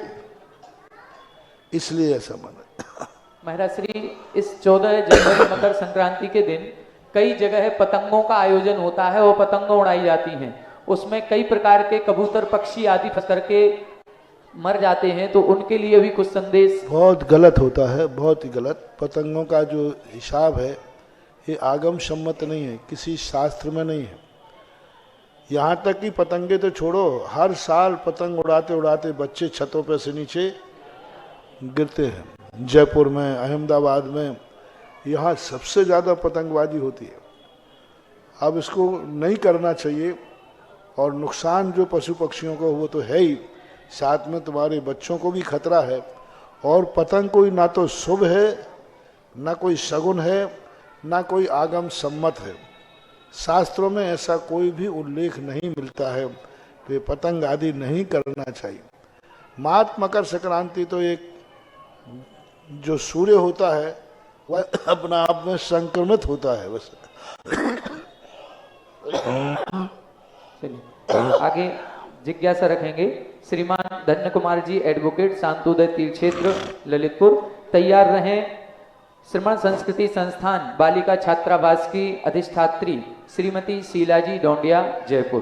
इसलिए ऐसा माना। महाराज श्री, इस 14 जनवरी मकर संक्रांति के दिन कई जगह पतंगों का आयोजन होता है और पतंगें उड़ाई जाती हैं। उसमें कई प्रकार के कबूतर, पक्षी आदि फंस करके मर जाते हैं, तो उनके लिए भी कुछ संदेश। बहुत गलत होता है, बहुत ही गलत। पतंगों का जो हिसाब है ये आगम सम्मत नहीं है, किसी शास्त्र में नहीं है। यहाँ तक कि पतंगे तो छोड़ो, हर साल पतंग उड़ाते उड़ाते बच्चे छतों पे से नीचे गिरते हैं। जयपुर में, अहमदाबाद में, यहाँ सबसे ज़्यादा पतंगबाजी होती है। अब इसको नहीं करना चाहिए, और नुकसान जो पशु पक्षियों को वो तो है ही, साथ में तुम्हारे बच्चों को भी खतरा है। और पतंग कोई ना तो शुभ है, ना कोई शगुन है, ना कोई आगम सम्मत है। शास्त्रों में ऐसा कोई भी उल्लेख नहीं मिलता है कि पतंग आदि नहीं करना चाहिए। मात मकर संक्रांति तो एक जो सूर्य होता है वह अपना आप में संक्रमित होता है बस। आगे जिज्ञासा रखेंगे श्रीमान धन्य कुमार जी, एडवोकेट, शांतोदय तीर्थ क्षेत्र, ललितपुर। तैयार रहें। श्रीमान संस्कृति संस्थान बालिका छात्रावास की अधिष्ठात्री श्रीमती शीला जी डोंडिया, जयपुर।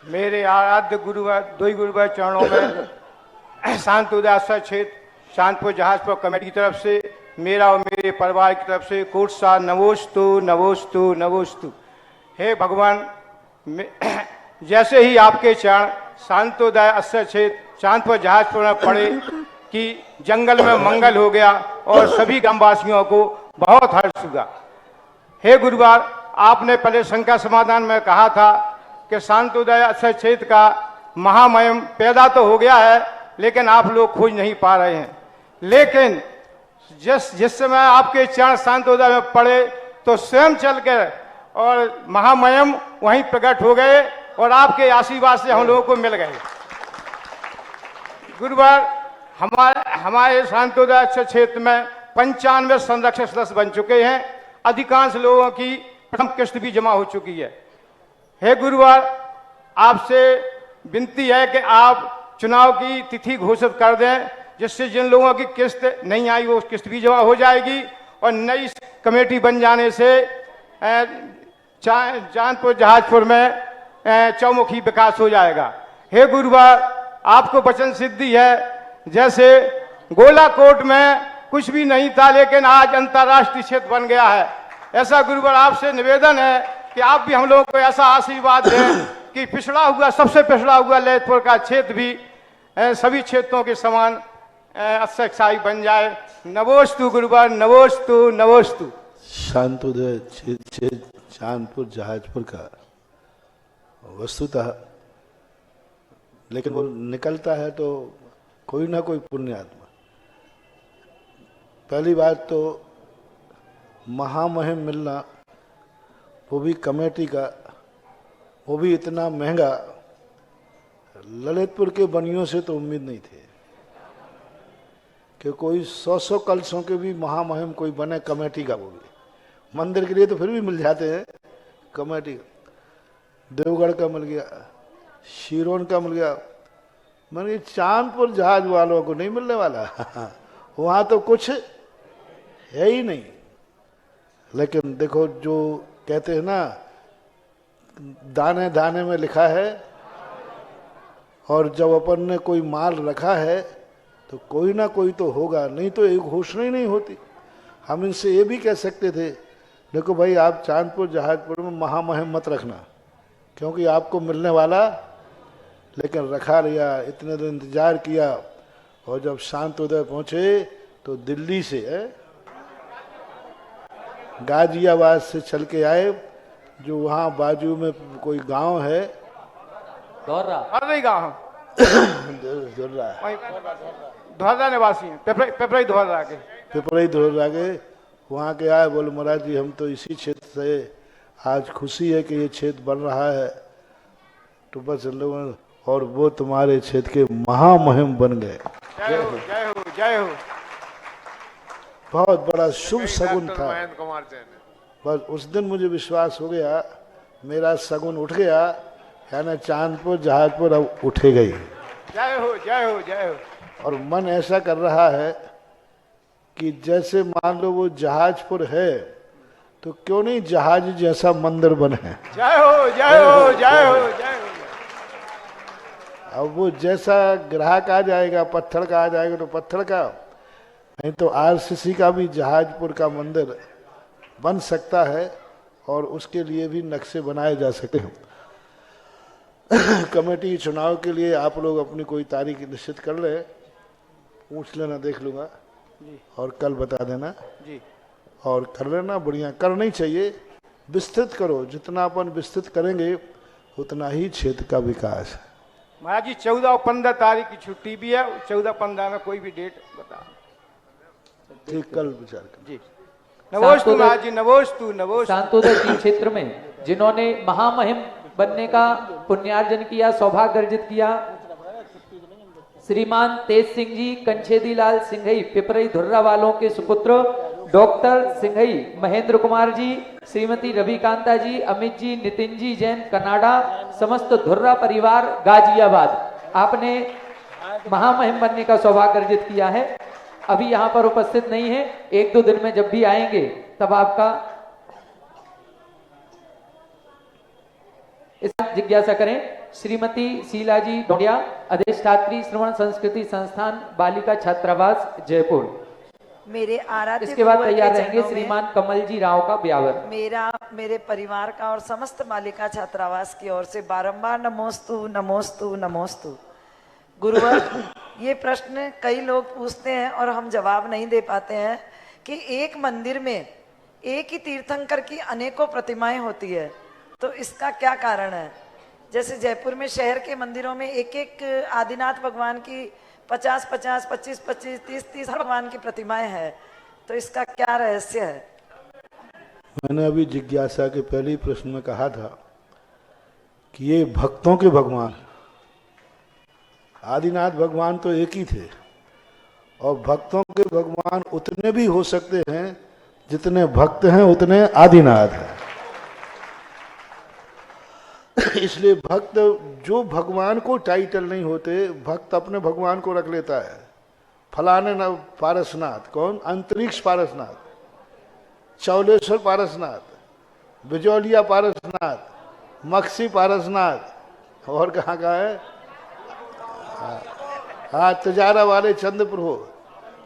मेरे आराध्य गुरुवार दो गुरुवार चरणों में शांतोदय आश्रय क्षेत्र शांतपुर जहाजपुर कमेटी की तरफ से मेरा और मेरे परिवार की तरफ से कोट सा नमोस्तु नमोस्तु नमोस्तु। हे भगवान, जैसे ही आपके चरण शांतोदय आश्रय क्षेत्र शांतपुर जहाजपुर में पड़े कि जंगल में मंगल हो गया और सभी ग्रामवासियों को बहुत हर्ष हुआ। हे गुरुवार, आपने पहले शंका समाधान में कहा था कि शांतोदय आश्रय क्षेत्र का महामहिम पैदा तो हो गया है, लेकिन आप लोग खोज नहीं पा रहे हैं। लेकिन जिस समय आपके चरण शांतोदय में पड़े तो स्वयं चलकर और महामहिम वहीं प्रकट हो गए और आपके आशीर्वाद से हम लोगों को मिल गए। गुरुवार, हमारे शांतोदय क्षेत्र में 95 संरक्षक सदस्य बन चुके हैं। अधिकांश लोगों की प्रथम किस्त भी जमा हो चुकी है। हे गुरुवार, आपसे विनती है कि आप चुनाव की तिथि घोषित कर दें, जिससे जिन लोगों की किस्त नहीं आई वो किस्त भी जमा हो जाएगी और नई कमेटी बन जाने से चांदपुर जहाजपुर में चौमुखी विकास हो जाएगा। हे गुरुवार, आपको वचन सिद्धि है, जैसे गोलाकोट में कुछ भी नहीं था लेकिन आज अंतर्राष्ट्रीय क्षेत्र बन गया है। ऐसा गुरुवार आपसे निवेदन है कि आप भी हम लोगों को ऐसा आशीर्वाद दें कि पिछड़ा हुआ, सबसे पिछड़ा हुआ ललितपुर का क्षेत्र भी सभी क्षेत्रों के समान अक्षय बन जाए। नमोस्तु गुरुवार, नमोस्तु नमोस्तु। शांतोदय चांदपुर जहाजपुर का वस्तुतः, लेकिन वो निकलता है तो कोई ना कोई पुण्यात्मा। पहली बात तो महामहिम मिलना, वो भी कमेटी का, वो भी इतना महंगा, ललितपुर के बनियों से तो उम्मीद नहीं थी कि कोई 100 कलशों के भी महामहिम कोई बने कमेटी का। वो भी मंदिर के लिए तो फिर भी मिल जाते हैं, कमेटी का। देवगढ़ का मिल गया, शिरोन का मिल गया, मैंने चांदपुर जहाज वालों को नहीं मिलने वाला वहां तो कुछ है ही नहीं। लेकिन देखो, जो कहते हैं ना, दाने दाने में लिखा है, और जब अपन ने कोई माल रखा है तो कोई ना कोई तो होगा, नहीं तो एक घोषणा ही नहीं होती। हम इनसे ये भी कह सकते थे, देखो भाई, आप चांदपुर जहाजपुर में महामहिम मत रखना क्योंकि आपको मिलने वाला, लेकिन रखा लिया, इतने दिन इंतजार किया, और जब शांतोदय पहुंचे तो दिल्ली से गाजियाबाद से चल के आए, जो वहाँ बाजू में कोई गांव है, गाँव धोर्रा निवासी हैं, पिपराई धोर्रा के, पिपराई धोर्रा के, वहाँ के आए, बोले महाराज जी हम तो इसी क्षेत्र से, आज खुशी है कि ये क्षेत्र बन रहा है। तो बस लोगों, और वो तुम्हारे क्षेत्र के महामहिम बन गए। जय हो जय हो जय हो। बहुत बड़ा शुभ शगुन था। बस उस दिन मुझे विश्वास हो गया, मेरा शगुन उठ गया, यानी चांदपुर जहाजपुर अब उठे गई। जय हो जय हो जय हो। और मन ऐसा कर रहा है कि जैसे मान लो वो जहाजपुर है, तो क्यों नहीं जहाज जैसा मंदिर बने। जय हो जय हो जय हो जय हो। अब वो जैसा ग्राहक आ जाएगा, पत्थर का आ जाएगा तो पत्थर का, नहीं तो आरसीसी का भी जहाजपुर का मंदिर बन सकता है, और उसके लिए भी नक्शे बनाए जा सकते हैं। कमेटी चुनाव के लिए आप लोग अपनी कोई तारीख निश्चित कर ले, पूछ लेना, देख लूंगा जी, और कल बता देना जी, और कर लेना। बढ़िया करना ही चाहिए, विस्तृत करो, जितना अपन विस्तृत करेंगे उतना ही क्षेत्र का विकास है। महाराज जी 14 और 15 तारीख की छुट्टी भी है, 14-15 में कोई भी डेट बता। ठीक, कल विचार कर जी। नमोस्तु महाराज जी, नमोस्तु नमोस्तु। शांतोदय की क्षेत्र में जिन्होंने महामहिम बनने का पुण्यार्जन किया, सौभाग्य अर्जित किया, श्रीमान तेज सिंह जी, कंछेदी लाल सिंघई, पिपराई धुर्रा वालों के सुपुत्र, डॉक्टर सिंघई महेंद्र कुमार जी, श्रीमती रविकांता जी, अमित जी, नितिन जी जैन कनाडा, समस्त धुर्रा परिवार गाजियाबाद, आपने महामहिम बनने का सौभाग्य अर्जित किया है। अभी यहाँ पर उपस्थित नहीं है, 1-2 दिन में जब भी आएंगे तब आपका इस जिज्ञासा करें। श्रीमती शीला जी ढोंडिया, अधिष्ठात्री श्रवण संस्कृति संस्थान बालिका छात्रावास जयपुर। मेरे आराध्य इसके बाद गुरुवर के तैयार रहेंगे चरणों में श्रीमान कमल जी राव का ब्यावर। मेरे परिवार का और समस्त बालिका छात्रावास की ओर से बारंबार नमोस्तु नमोस्तु नमोस्तु। गुरुवर, ये प्रश्न कई लोग पूछते हैं और हम जवाब नहीं दे पाते हैं कि एक मंदिर में एक ही तीर्थंकर की अनेकों प्रतिमाएं होती है, तो इसका क्या कारण है? जैसे जयपुर में शहर के मंदिरों में एक एक आदिनाथ भगवान की 50-50, 25-25, 30-30 हर भगवान की प्रतिमाएं हैं, तो इसका क्या रहस्य है? मैंने अभी जिज्ञासा के पहले ही प्रश्न में कहा था कि ये भक्तों के भगवान, आदिनाथ भगवान तो एक ही थे, और भक्तों के भगवान उतने भी हो सकते हैं जितने भक्त हैं उतने आदिनाथ हैं। इसलिए भक्त जो भगवान को टाइटल नहीं होते, भक्त अपने भगवान को रख लेता है। फलाने न पारसनाथ, कौन? अंतरिक्ष पारसनाथ, चौलेश्वर पारसनाथ, बिजौलिया पारसनाथ, मक्सी पारसनाथ, और कहाँ का है, हाँ तिजारा वाले चंद्रपुर हो।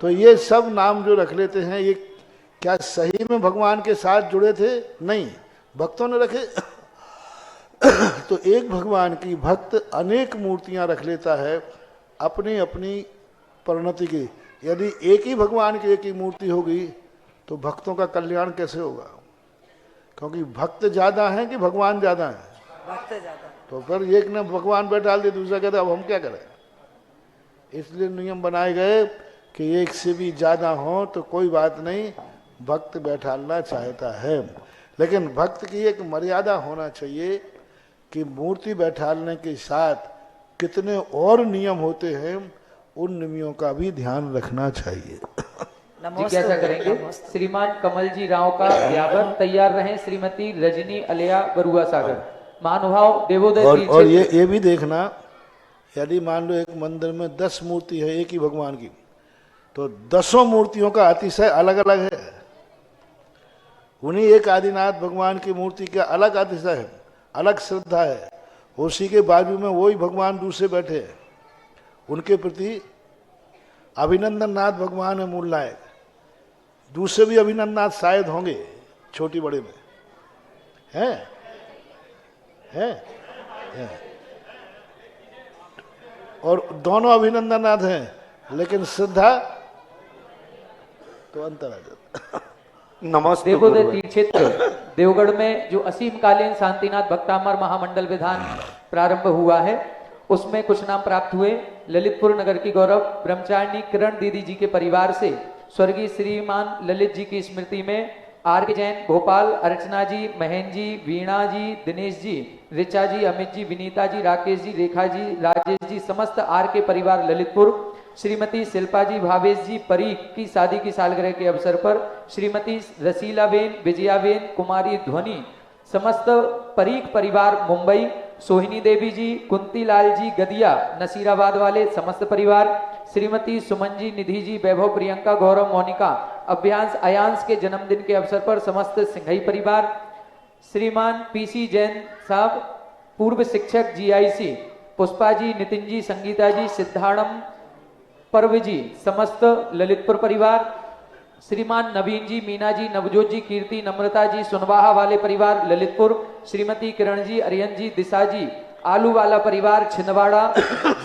तो ये सब नाम जो रख लेते हैं, ये क्या सही में भगवान के साथ जुड़े थे? नहीं, भक्तों ने रखे। तो एक भगवान की भक्त अनेक मूर्तियां रख लेता है अपनी अपनी परिणति की। यदि एक ही भगवान की एक ही मूर्ति होगी तो भक्तों का कल्याण कैसे होगा? क्योंकि भक्त ज्यादा हैं कि भगवान ज्यादा हैं? भक्त ज्यादा। तो फिर एक ने भगवान बैठा दिए, दूसरा कहता अब हम क्या करें? इसलिए नियम बनाए गए कि एक से भी ज्यादा हो तो कोई बात नहीं, भक्त बैठालना चाहता है। लेकिन भक्त की एक मर्यादा होना चाहिए कि मूर्ति बैठालने के साथ कितने और नियम होते हैं, उन नियमों का भी ध्यान रखना चाहिए। जिज्ञासा करेंगे श्रीमान कमल जी राव का व्यावर। तैयार रहें श्रीमती रजनी अलिया बरुआ सागर। महानुभाव देवोदय और ये भी देखना, यदि मान लो एक मंदिर में 10 मूर्ति है एक ही भगवान की, तो 10 मूर्तियों का अतिशय अलग अलग है। उन्हीं एक आदिनाथ भगवान की मूर्ति का अलग अतिशय है, अलग श्रद्धा है। उसी के बाजू में वही भगवान दूसरे बैठे हैं, उनके प्रति अभिनंदन नाथ भगवान है मूल नायक। दूसरे भी अभिनंदन शायद होंगे छोटी बड़े में, हैं हैं और दोनों अभिनंदन नाथ हैं, लेकिन श्रद्धा तो अंतर आ जाता। नमस्ते। देवोदय तीर्थ क्षेत्र देवगढ़ में जो असीम कालीन शांतिनाथ भक्तामर महामंडल विधान प्रारंभ हुआ है, उसमें कुछ नाम प्राप्त हुए। ललितपुर नगर की गौरव ब्रह्मचारिणी किरण दीदी जी के परिवार से स्वर्गीय श्रीमान ललित जी की स्मृति में आर के जैन भोपाल, अर्चना जी, महेंद्र जी, वीणा जी, दिनेश जी, ऋचा जी, अमित जी, विनीता जी, राकेश जी, रेखा जी, राजेश जी, समस्त आर के परिवार ललितपुर, श्रीमती शिल्पा जी, भावेश जी परीख की शादी की सालगिरह के अवसर पर श्रीमती रसीलाबेन, विजयाबेन, कुमारी ध्वनि, समस्त परीख परिवार मुंबई, सोहिनी देवी जी, कुंती लाल जी गदिया नसीराबाद वाले समस्त परिवार, श्रीमती सुमन जी, निधि जी, वैभव, प्रियंका, गौरव, मोनिका, अभ्यांश अयांश के जन्मदिन के अवसर पर समस्त सिंघई परिवार, श्रीमान पीसी जैन साहब पूर्व शिक्षक जीआईसी, पुष्पा जी, नितिन जी, संगीता जी, सिद्धाड़म पर्व जी, समस्त ललितपुर परिवार, श्रीमान नवीन जी, मीना जी, नवजोत जी, कीर्ति, नम्रता जी, सुनवाहा वाले परिवार ललितपुर, श्रीमती किरण जी, अरियन जी, दिशा जी, आलू वाला परिवार छिंदवाड़ा,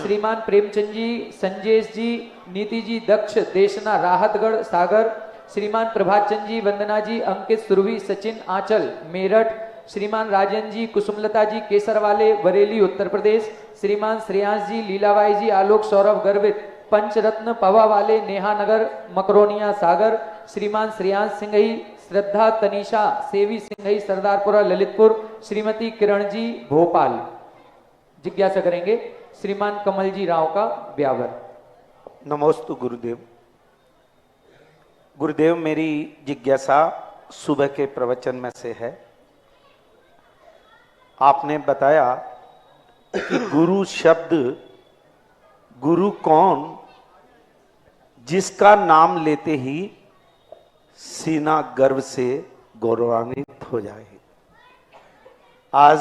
श्रीमान प्रेमचंद जी, संजेश जी, नीति जी, दक्ष, देशना, राहतगढ़ सागर, श्रीमान प्रभात चंद जी, वंदना जी, अंकित, सुरभि, सचिन, आंचल मेरठ, श्रीमान राजन जी, कुसुमलता जी, केसरवाले बरेली उत्तर प्रदेश, श्रीमान श्रेयांश जी, लीलाबाई जी, आलोक, सौरभ, गर्वित, पंचरत्न पवा वाले नेहा नगर मकरोनिया सागर, श्रीमान श्रेयांश सिंघई, श्रद्धा तनीषा सेवी सिंघई सरदारपुरा ललितपुर, श्रीमती किरण जी भोपाल। जिज्ञासा करेंगे श्रीमान कमल जी राव का ब्यावर। नमोस्तु गुरुदेव। गुरुदेव, मेरी जिज्ञासा सुबह के प्रवचन में से है। आपने बताया कि गुरु शब्द, गुरु कौन जिसका नाम लेते ही सीना गर्व से गौरवान्वित हो जाए। आज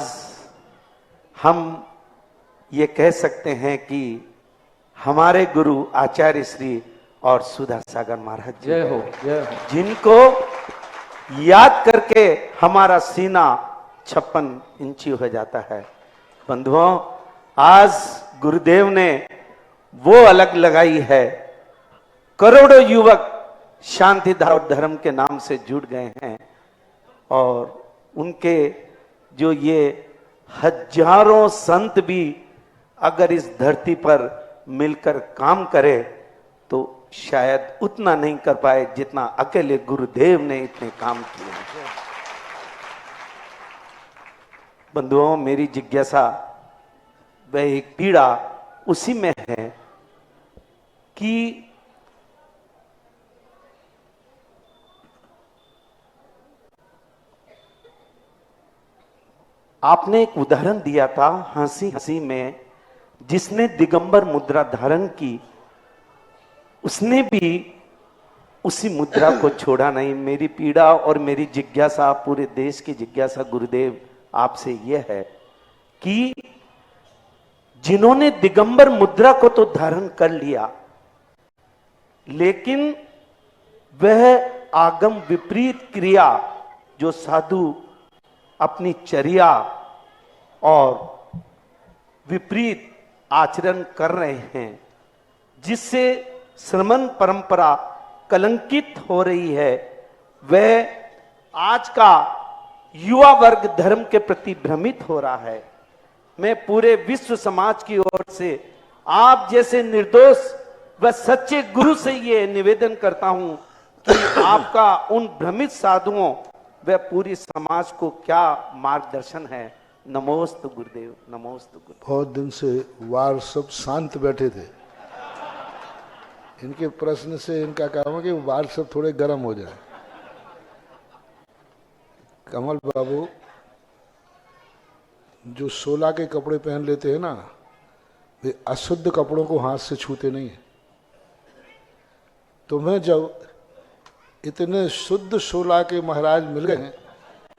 हम ये कह सकते हैं कि हमारे गुरु आचार्य श्री और सुधा सागर महाराज जी, जय हो, जय हो, जिनको याद करके हमारा सीना 56 इंची हो जाता है। बंधुओं, आज गुरुदेव ने वो अलग लगाई है। करोड़ों युवक शांति धर्म के नाम से जुड़ गए हैं और उनके जो ये हजारों संत भी अगर इस धरती पर मिलकर काम करे तो शायद उतना नहीं कर पाए जितना अकेले गुरुदेव ने इतने काम किए। बंधुओं, मेरी जिज्ञासा वह एक पीड़ा उसी में है कि आपने एक उदाहरण दिया था हंसी हंसी में, जिसने दिगंबर मुद्रा धारण की उसने भी उसी मुद्रा को छोड़ा नहीं। मेरी पीड़ा और मेरी जिज्ञासा, पूरे देश की जिज्ञासा गुरुदेव आपसे यह है कि जिन्होंने दिगंबर मुद्रा को तो धारण कर लिया, लेकिन वह आगम विपरीत क्रिया जो साधु अपनी चर्या और विपरीत आचरण कर रहे हैं, जिससे श्रमण परंपरा कलंकित हो रही है, वह आज का युवा वर्ग धर्म के प्रति भ्रमित हो रहा है। मैं पूरे विश्व समाज की ओर से आप जैसे निर्दोष व सच्चे गुरु से ये निवेदन करता हूं कि आपका उन भ्रमित साधुओं व पूरी समाज को क्या मार्गदर्शन है। नमोस्तु गुरुदेव, नमोस्तु गुरुदेव। बहुत दिन से वार सब शांत बैठे थे, इनके प्रश्न से इनका काम है कि वार सब थोड़े गर्म हो जाए। कमल बाबू जो 16 के कपड़े पहन लेते हैं ना, वे अशुद्ध कपड़ों को हाथ से छूते नहीं है। तुम्हें जब इतने शुद्ध 16 के महाराज मिल गए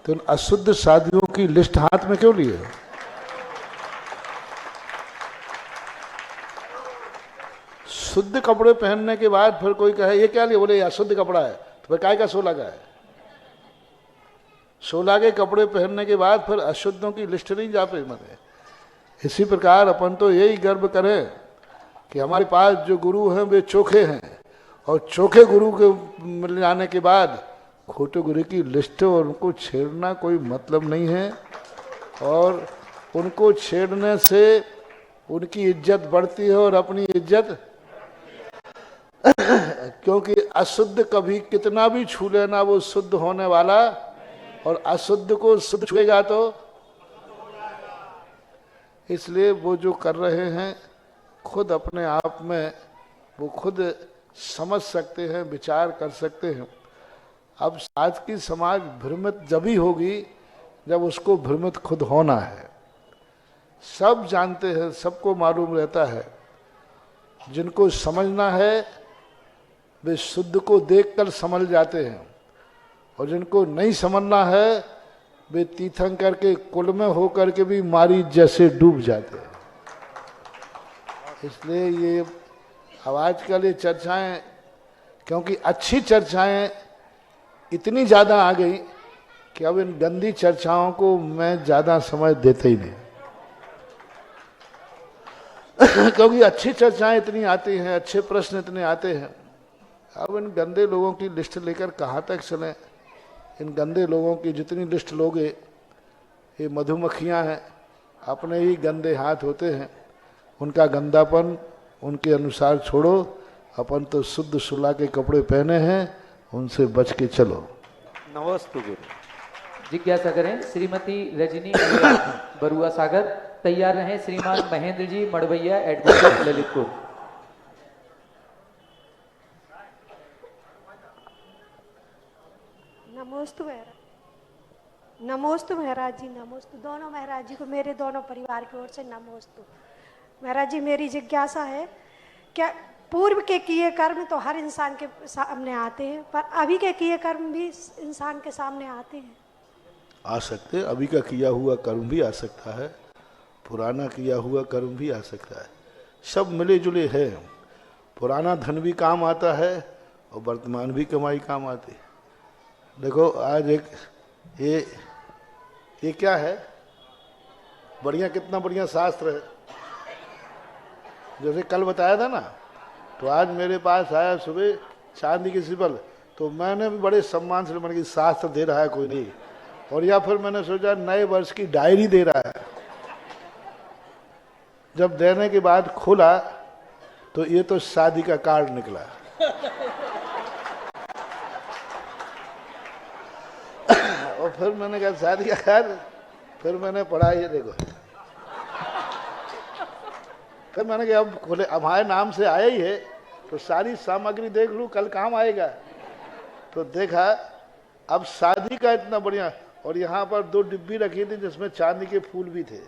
तो उन अशुद्ध साधुओं की लिस्ट हाथ में क्यों लिए? शुद्ध कपड़े पहनने के बाद फिर कोई कहे ये क्या लिए, बोले ये अशुद्ध कपड़ा है, तो फिर काय का 16 का है? 16 के कपड़े पहनने के बाद फिर अशुद्धों की लिस्ट नहीं जा पे मरे। इसी प्रकार अपन तो यही गर्व करें कि हमारे पास जो गुरु हैं वे चोखे हैं, और चोखे गुरु के मिल जाने के बाद खोटे गुरु की लिस्ट और उनको छेड़ना कोई मतलब नहीं है। और उनको छेड़ने से उनकी इज्जत बढ़ती है और अपनी इज्जत क्योंकि अशुद्ध कभी कितना भी छू लेना वो शुद्ध होने वाला, और अशुद्ध को शुद्ध छुएगा तो इसलिए वो जो कर रहे हैं खुद अपने आप में वो खुद समझ सकते हैं, विचार कर सकते हैं। अब आज की समाज भ्रमित जब ही होगी जब उसको भ्रमित खुद होना है। सब जानते हैं, सबको मालूम रहता है, जिनको समझना है वे शुद्ध को देखकर समझ जाते हैं, और जिनको नहीं समझना है वे तीर्थंकर के कुल में होकर के भी मारी जैसे डूब जाते हैं। इसलिए ये अब आजकल ये चर्चाएं, क्योंकि अच्छी चर्चाएं इतनी ज़्यादा आ गई कि अब इन गंदी चर्चाओं को मैं ज़्यादा समय देता ही नहीं क्योंकि अच्छी चर्चाएं इतनी आती हैं, अच्छे प्रश्न इतने आते हैं। अब इन गंदे लोगों की लिस्ट लेकर कहाँ तक चलें? इन गंदे लोगों की जितनी लिस्ट लोगे, ये मधुमक्खियाँ हैं, अपने ही गंदे हाथ होते हैं, उनका गंदापन उनके अनुसार छोड़ो। अपन तो शुद्ध सुला के कपड़े पहने हैं, उनसे बच के चलो। नमस्ते गुरु। जिज्ञासा करें श्रीमती रजनी बरुआ सागर। तैयार रहें श्रीमान महेंद्र जी मड़वैया, एडवोकेट, ललितपुर। नमोस्तु महाराज, नमोस्तु महाराज जी, नमोस्तु दोनों महाराज जी को, मेरे दोनों परिवार की ओर से नमोस्तु। महाराज जी मेरी जिज्ञासा है, क्या पूर्व के किए कर्म तो हर इंसान के सामने आते हैं, पर अभी के किए कर्म भी इंसान के सामने आते हैं? आ सकते, अभी का किया हुआ कर्म भी आ सकता है, पुराना किया हुआ कर्म भी आ सकता है, सब मिले जुले हैं। पुराना धन भी काम आता है और वर्तमान भी कमाई काम आती है। देखो आज एक ये क्या है, बढ़िया, कितना बढ़िया शास्त्र है। जैसे कल बताया था ना, तो आज मेरे पास आया सुबह चांदी की सिपल, तो मैंने भी बड़े सम्मान से, मैंने कि शास्त्र दे रहा है कोई नहीं, और या फिर मैंने सोचा नए वर्ष की डायरी दे रहा है। जब देने के बाद खोला तो ये तो शादी का कार्ड निकला और फिर मैंने कहा शादी का कार्ड, फिर मैंने पढ़ा ये देखो, फिर मैंने कहा अब खोले, अब हमारे नाम से आया ही है तो सारी सामग्री देख लूं, कल काम आएगा। तो देखा अब शादी का इतना बढ़िया, और यहाँ पर 2 डिब्बी रखी थी जिसमें चांदी के फूल भी थे।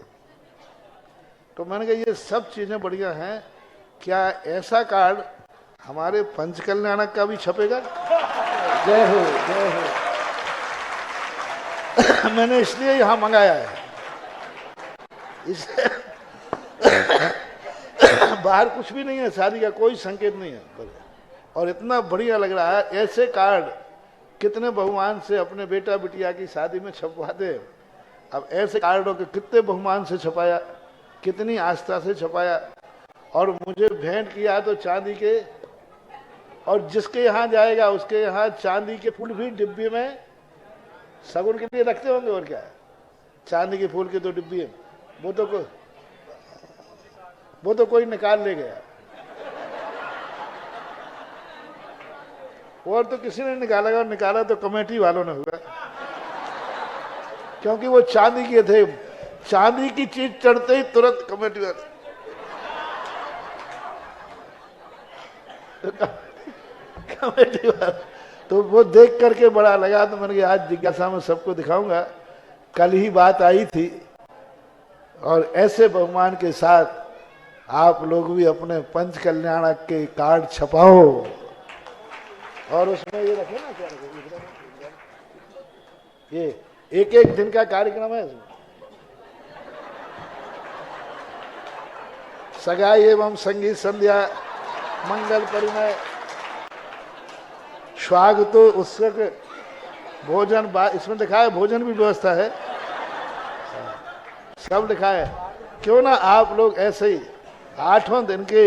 तो मैंने कहा ये सब चीजें बढ़िया हैं, क्या ऐसा कार्ड हमारे पंचकल्याणक का भी छपेगा। जय हो जय हो। मैंने इसलिए यहां मंगाया है, इसे बाहर कुछ भी नहीं है, शादी का कोई संकेत नहीं है, और इतना बढ़िया लग रहा है। ऐसे कार्ड कितने बहुमान से अपने बेटा बिटिया की शादी में छपवाते। अब ऐसे कार्डों के कितने बहुमान से छपाया, कितनी आस्था से छपाया, और मुझे भेंट किया तो चांदी के, और जिसके यहाँ जाएगा उसके यहाँ चांदी के फूल भी डिब्बे में शगुन के लिए रखते होंगे। और क्या है, चांदी के फूल के 2 डिब्बी है, वो तो कोई निकाल ले गया, और तो किसी ने निकाला, और निकाला तो कमेटी वालों ने हुआ, क्योंकि वो चांदी के थे। चांदी की चीज चढ़ते ही तुरंत कमेटी वाले कमेटी वाले, तो वो देख करके बड़ा लगा। तो मैंने कहा आज जिज्ञासा में सबको दिखाऊंगा। कल ही बात आई थी, और ऐसे बहुमान के साथ आप लोग भी अपने पंच कल्याणक के कार्ड छपाओ, और उसमें ये रखे ना, क्या रखे, ये 1-1 दिन का कार्यक्रम है इसमें। सगाई एवं संगीत संध्या, मंगल परिणय, स्वागत उत्सव, भोजन, इसमें लिखा है भोजन भी व्यवस्था है, सब लिखा है। क्यों ना आप लोग ऐसे ही 8वें दिन के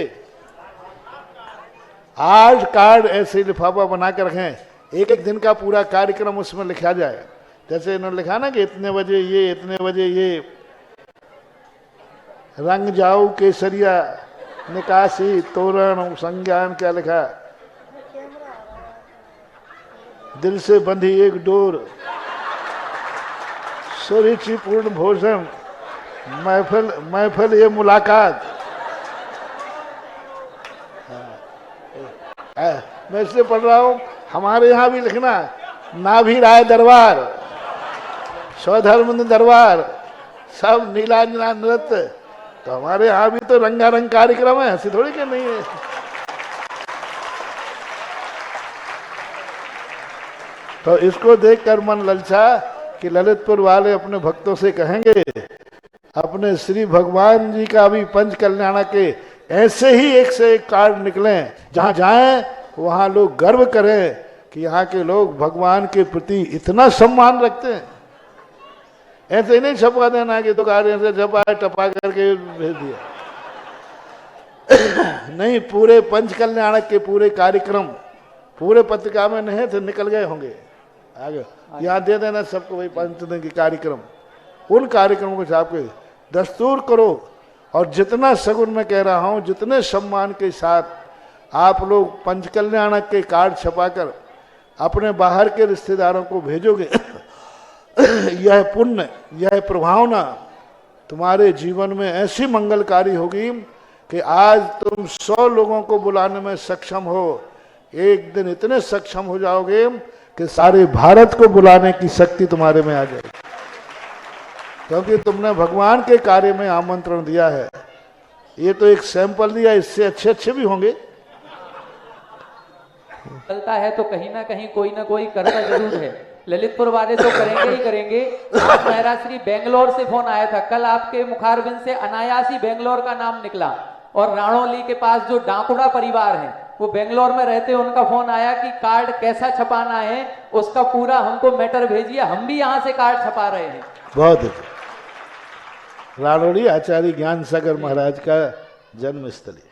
8 कार्ड ऐसे लिफाफा बना के रखें, 1-1 दिन का पूरा कार्यक्रम उसमें लिखा जाए। जैसे इन्होंने लिखा ना कि इतने बजे ये, इतने बजे ये, रंग जाऊ केसरिया, निकासी, तोरण, संज्ञान, क्या लिखा, दिल से बंधी एक डोर, सुरुचिपूर्ण भोजन, महफिल ये मुलाकात। मैं इसलिए पढ़ रहा हूं, हमारे यहाँ भी लिखना नाभि राय दरबार, स्वधर्म दरबार, सब नीलांजना नृत्य। तो हमारे यहाँ भी तो रंगारंग कार्यक्रम है, ऐसी थोड़ी कि नहीं है। तो इसको देखकर मन ललचा कि ललितपुर वाले अपने भक्तों से कहेंगे अपने श्री भगवान जी का भी पंच कल्याण के ऐसे ही 1 से 1 कार्ड निकलें, जहां जाएं वहां लोग गर्व करें कि यहाँ के लोग भगवान के प्रति इतना सम्मान रखते हैं। ऐसे ही नहीं छपवा देना कि तो कार्य से छपा टपा करके भेज दिया। नहीं, पूरे पंच कल्याण के पूरे कार्यक्रम पूरे पत्रिका में नहीं थे, निकल गए होंगे आगे। यहाँ दे देना सबको वही 5 दिन के कार्यक्रम, उन कार्यक्रमों को छाप के दस्तूर करो। और जितना सगुन मैं कह रहा हूँ, जितने सम्मान के साथ आप लोग पंच कल्याण के कार्ड छपाकर अपने बाहर के रिश्तेदारों को भेजोगे, यह पुण्य, यह प्रभावना तुम्हारे जीवन में ऐसी मंगलकारी होगी कि आज तुम 100 लोगों को बुलाने में सक्षम हो। एक दिन इतने सक्षम हो जाओगे कि सारे भारत को बुलाने की शक्ति तुम्हारे में आ जाएगी, क्योंकि तुमने भगवान के कार्य में आमंत्रण दिया है। ये तो एक सैंपल दिया, इससे अच्छे अच्छे भी होंगे। चलता है तो कहीं ना कहीं कोई ना कोई करता जरूर है। ललितपुर वाले तो करेंगे ही करेंगे। आज महाराज श्री बेंगलोर से फोन आया था, कल आपके मुखारबिंद से अनायास ही बेंगलोर का नाम निकला। और राणौली के पास जो डाकुड़ा परिवार है वो बेंगलोर में रहते, उनका फोन आया कि कार्ड कैसा छपाना है, उसका पूरा हमको मैटर भेजिए, हम भी यहाँ से कार्ड छपा रहे हैं। बहुत अच्छा। राणौली आचार्य ज्ञान सागर महाराज का जन्म स्थली।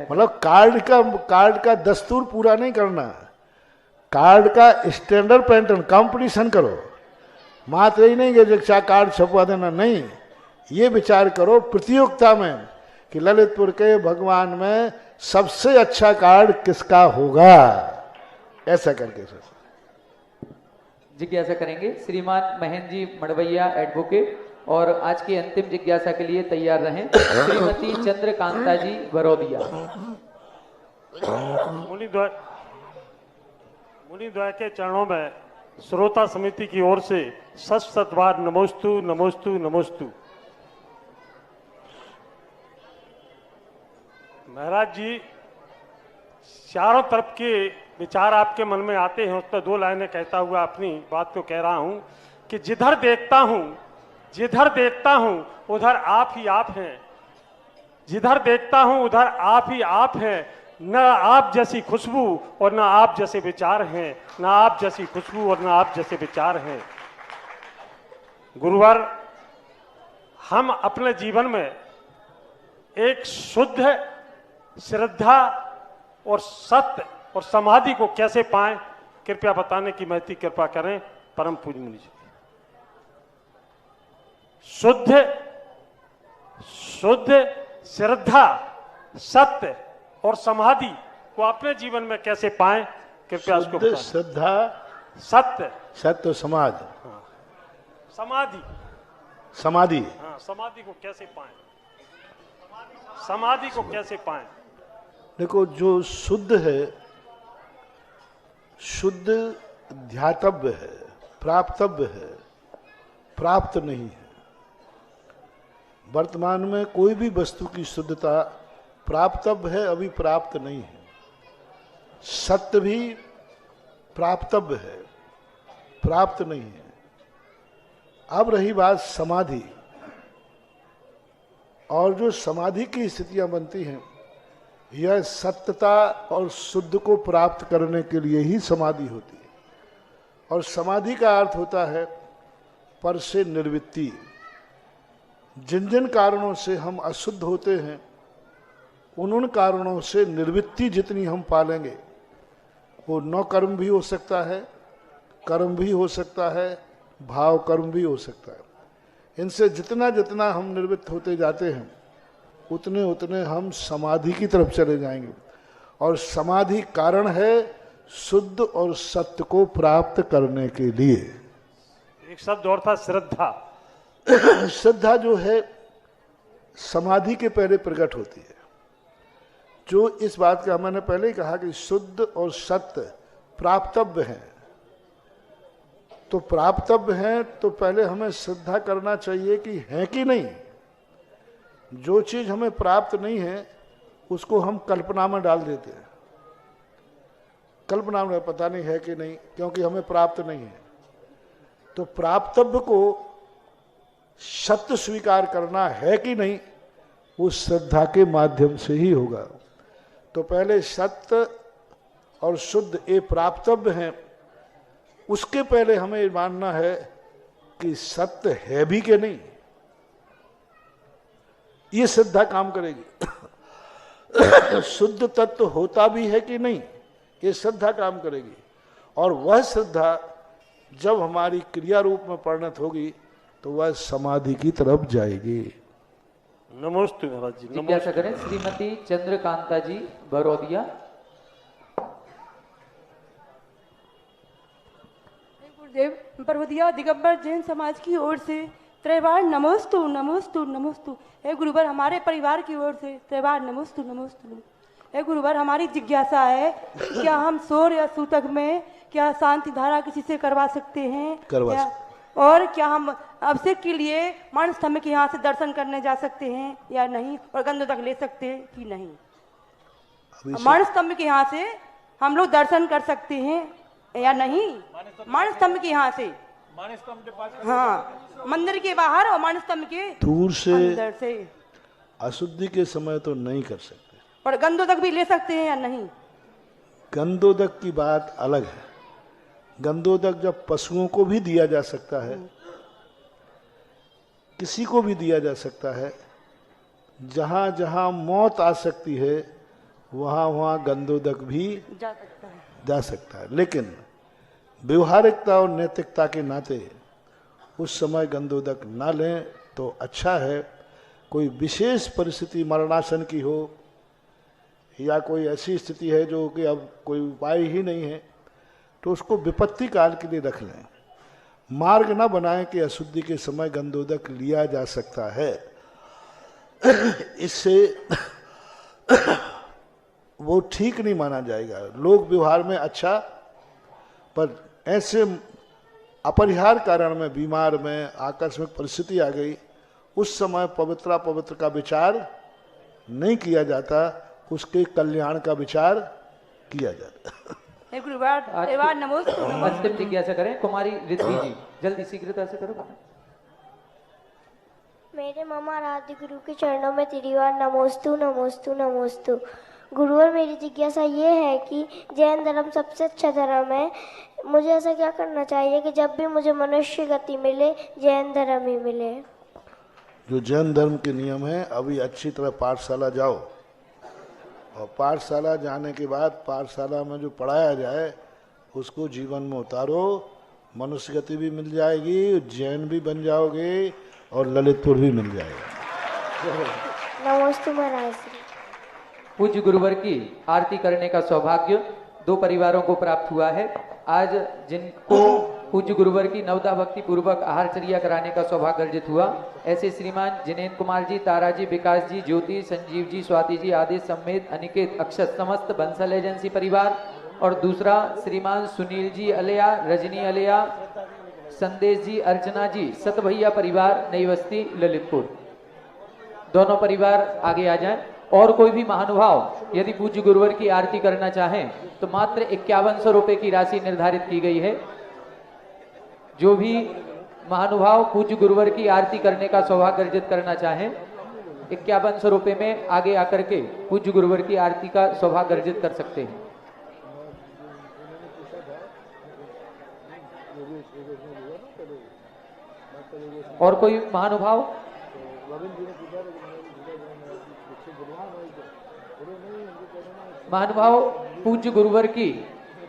मतलब कार्ड का दस्तूर पूरा नहीं करना, कार्ड का स्टैंडर्ड पैटर्न कंपटीशन करो। मात्र यही नहीं कि जो कार्ड छपवा देना, नहीं, ये विचार करो प्रतियोगिता में कि ललितपुर के भगवान में सबसे अच्छा कार्ड किसका होगा, ऐसा करके सोचो। जिज्ञासा करेंगे श्रीमान महेंद्र जी मड़वैया एडवोकेट, और आज की अंतिम जिज्ञासा के लिए तैयार रहें श्रीमती चंद्रकांता जी बरौदिया। मुनिद्वय के चरणों में श्रोता समिति की ओर से सत बार नमोस्तु नमोस्तु नमोस्तु। महाराज जी, चारों तरफ के विचार आपके मन में आते हैं, उस पर 2 लाइनें कहता हुआ अपनी बात को कह रहा हूं कि जिधर देखता हूं उधर आप ही आप हैं, जिधर देखता हूं उधर आप ही आप हैं, न आप जैसी खुशबू और न आप जैसे विचार हैं, न आप जैसी खुशबू और न आप जैसे विचार हैं। गुरुवर, हम अपने जीवन में एक शुद्ध श्रद्धा और सत्य और समाधि को कैसे पाएं, कृपया बताने की महती कृपा करें परम पूज्य मुनि जी। शुद्ध श्रद्धा, सत्य और समाधि को अपने जीवन में कैसे पाएं, कृपया उसको शुद्ध बताएं। श्रद्धा, सत्य, समाज, समाधि, समाधि। हाँ, समाधि को कैसे पाएं, समाधि को कैसे पाएं। देखो, जो शुद्ध है, शुद्ध ध्यातव्य है, प्राप्तव्य है, प्राप्त नहीं है। वर्तमान में कोई भी वस्तु की शुद्धता प्राप्तव्य है, अभी प्राप्त नहीं है। सत्य भी प्राप्तव्य है, प्राप्त नहीं है। अब रही बात समाधि, और जो समाधि की स्थितियां बनती हैं, यह सत्यता और शुद्ध को प्राप्त करने के लिए ही समाधि होती है। और समाधि का अर्थ होता है पर से निर्वृत्ति। जिन जिन कारणों से हम अशुद्ध होते हैं, उन कारणों से निर्वृत्ति जितनी हम पालेंगे, वो नौ कर्म भी हो सकता है, कर्म भी हो सकता है, भाव कर्म भी हो सकता है। इनसे जितना जितना हम निर्वृत्त होते जाते हैं, उतने उतने हम समाधि की तरफ चले जाएंगे। और समाधि कारण है शुद्ध और सत्य को प्राप्त करने के लिए। एक शब्द और था, श्रद्धा। श्रद्धा जो है समाधि के पहले प्रकट होती है। जो इस बात का मैंने पहले ही कहा कि शुद्ध और सत्य प्राप्तव्य हैं, तो प्राप्तव्य हैं तो पहले हमें श्रद्धा करना चाहिए कि है कि नहीं। जो चीज हमें प्राप्त नहीं है उसको हम कल्पना में डाल देते हैं। कल्पना में पता नहीं है कि नहीं, क्योंकि हमें प्राप्त नहीं है। तो प्राप्तव्य को सत्य स्वीकार करना है कि नहीं, वो श्रद्धा के माध्यम से ही होगा। तो पहले सत्य और शुद्ध ये प्राप्तव्य हैं, उसके पहले हमें मानना है कि सत्य है भी कि नहीं। ये श्रद्धा काम करेगी। शुद्ध तत्व होता भी है कि नहीं, ये श्रद्धा काम करेगी। और वह श्रद्धा जब हमारी क्रिया रूप में परिणत होगी तो वह समाधि की तरफ जाएगी। नमस्ते महाराज जी। जिज्ञासा करें श्रीमती चंद्रकांता जी बरोदिया। गुरुदेव, बरोदिया दिगंबर जैन समाज की ओर से त्रिवार नमोस्तु नमोस्तु नमोस्तु। हे गुरुवर, हमारे परिवार की ओर से त्रिवार नमोस्तु नमोस्तु। हे गुरुवर, हमारी जिज्ञासा है क्या हम सौर या सूतक में क्या शांति धारा किसी से करवा सकते हैं? करवा और क्या हम अभिषेक के लिए मान स्तंभ के यहाँ से दर्शन करने जा सकते हैं या नहीं? और गंध तक ले सकते हैं कि नहीं? मान स्तंभ के यहाँ से हम लोग दर्शन कर सकते हैं या नहीं? मान स्तंभ के यहाँ से, हाँ, मंदिर के बाहर और मान स्तंभ के दूर से, अंदर से। अशुद्धि के समय तो नहीं कर सकते। और गंधोदक भी ले सकते हैं या नहीं? गंधोदक की बात अलग है। गंधोदक जब पशुओं को भी दिया जा सकता है, किसी को भी दिया जा सकता है। जहां जहां मौत आ सकती है वहां वहां गंधोदक भी जा सकता है। लेकिन व्यवहारिकता और नैतिकता के नाते उस समय गंधोदक ना लें तो अच्छा है। कोई विशेष परिस्थिति मरणासन की हो या कोई ऐसी स्थिति है जो कि अब कोई उपाय ही नहीं है, तो उसको विपत्ति काल के लिए रख लें। मार्ग ना बनाएं कि अशुद्धि के समय गंधोदक लिया जा सकता है। इससे वो ठीक नहीं माना जाएगा। लोक व्यवहार में अच्छा, पर ऐसे अपरिहार्य कारण में, बीमार में आकस्मिक परिस्थिति आ गई, उस समय पवित्र अपवित्र का विचार नहीं किया जाता, उसके कल्याण का विचार किया जाता है। हे गुरुवार त्रिवार नमोस्तु अंतिम जिज्ञासा करें कुमारी रिद्धि जी, जल्दी शीघ्रता से करो। मेरे ममा आराध्य गुरु के चरणों में त्रिवार नमोस्तु नमोस्तु नमोस्तु। गुरुवर मेरी जिज्ञासा ये है कि जैन धर्म सबसे अच्छा धर्म है, मुझे ऐसा क्या करना चाहिए कि जब भी मुझे मनुष्य गति मिले जैन धर्म ही मिले। जो जैन धर्म के नियम है, अभी अच्छी तरह पाठशाला जाओ और पाठशाला जाने के बाद पाठशाला में जो पढ़ाया जाए उसको जीवन में उतारो, मनुष्य गति भी मिल जाएगी, जैन भी बन जाओगे और ललितपुर भी मिल जाएगा। नमोस्तु महाराज श्री। पूज्य गुरुवर की आरती करने का सौभाग्य दो परिवारों को प्राप्त हुआ है। आज जिनको पूज्य गुरुवर की नवदा भक्ति पूर्वक आहारचर्या कराने का सौभाग्य अर्जित हुआ, ऐसे श्रीमान जिनेन्द्र कुमार जी, तारा जी, विकास जी, ज्योति, संजीव जी, स्वाति जी आदि समेत अनिकेत अक्षत समस्त बंसल एजेंसी परिवार, और दूसरा श्रीमान सुनील जी अलिया, रजनी अलिया, संदेश जी, अर्चना जी, सत भैया परिवार नई बस्ती ललितपुर। दोनों परिवार आगे आ जाएं। और कोई भी महानुभाव यदि पूज्य गुरुवर की आरती करना चाहें तो मात्र 5100 रुपए की राशि निर्धारित की गई है। जो भी महानुभाव पूज्य गुरुवर की आरती करने का सौभाग्य अर्जित करना चाहें 5100 रुपए में आगे आकर के पूज्य गुरुवर की आरती का सौभाग्य अर्जित कर सकते हैं। और कोई महानुभाव? महानुभाव पूज्य गुरुवर की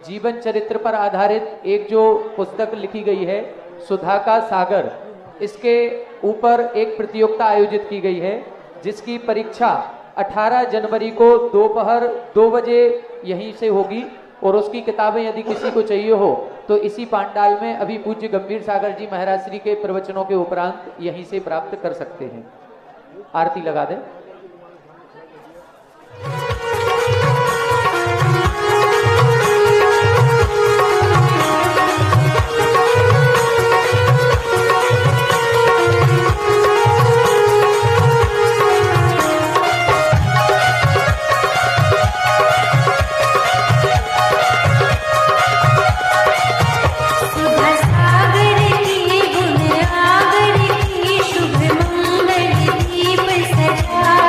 जीवन चरित्र पर आधारित एक जो पुस्तक लिखी गई है सुधा का सागर, इसके ऊपर एक प्रतियोगिता आयोजित की गई है जिसकी परीक्षा 18 जनवरी को दोपहर 2 बजे यहीं से होगी, और उसकी किताबें यदि किसी को चाहिए हो तो इसी पांडाल में अभी पूज्य गंभीर सागर जी महाराज श्री के प्रवचनों के उपरांत यहीं से प्राप्त कर सकते हैं। आरती लगा दें। सागर की गुण आगर की शुभ मंगल दीप सजा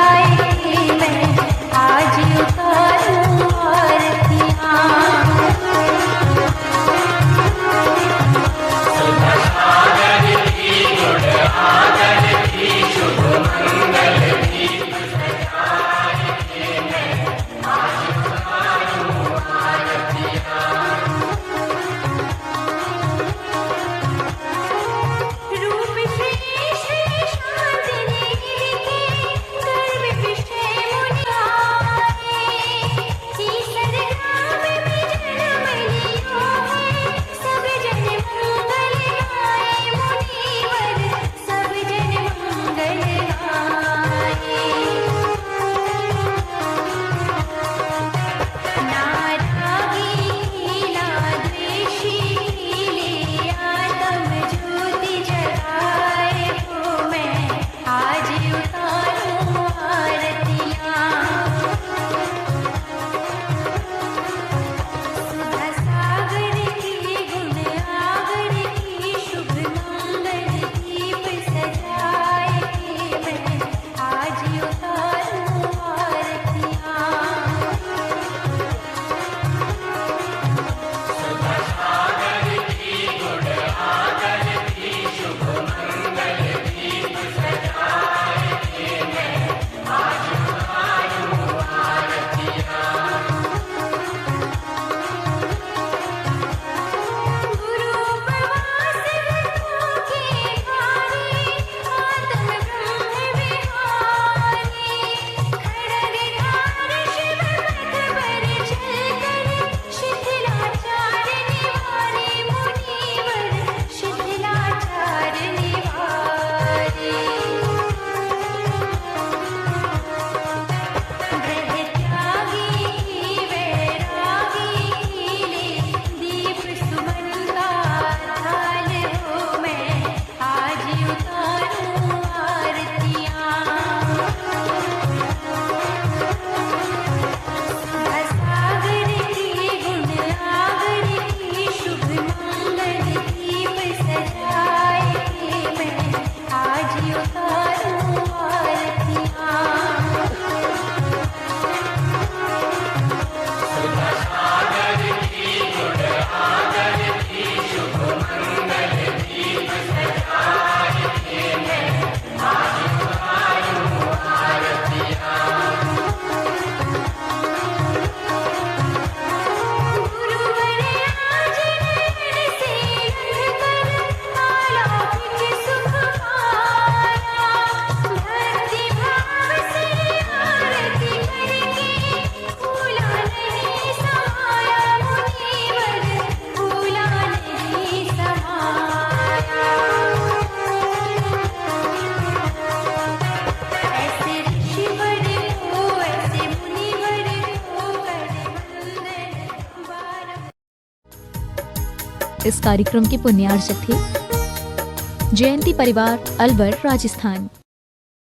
इस कार्यक्रम के पुण्यार्चक थे जयंती परिवार अलवर राजस्थान।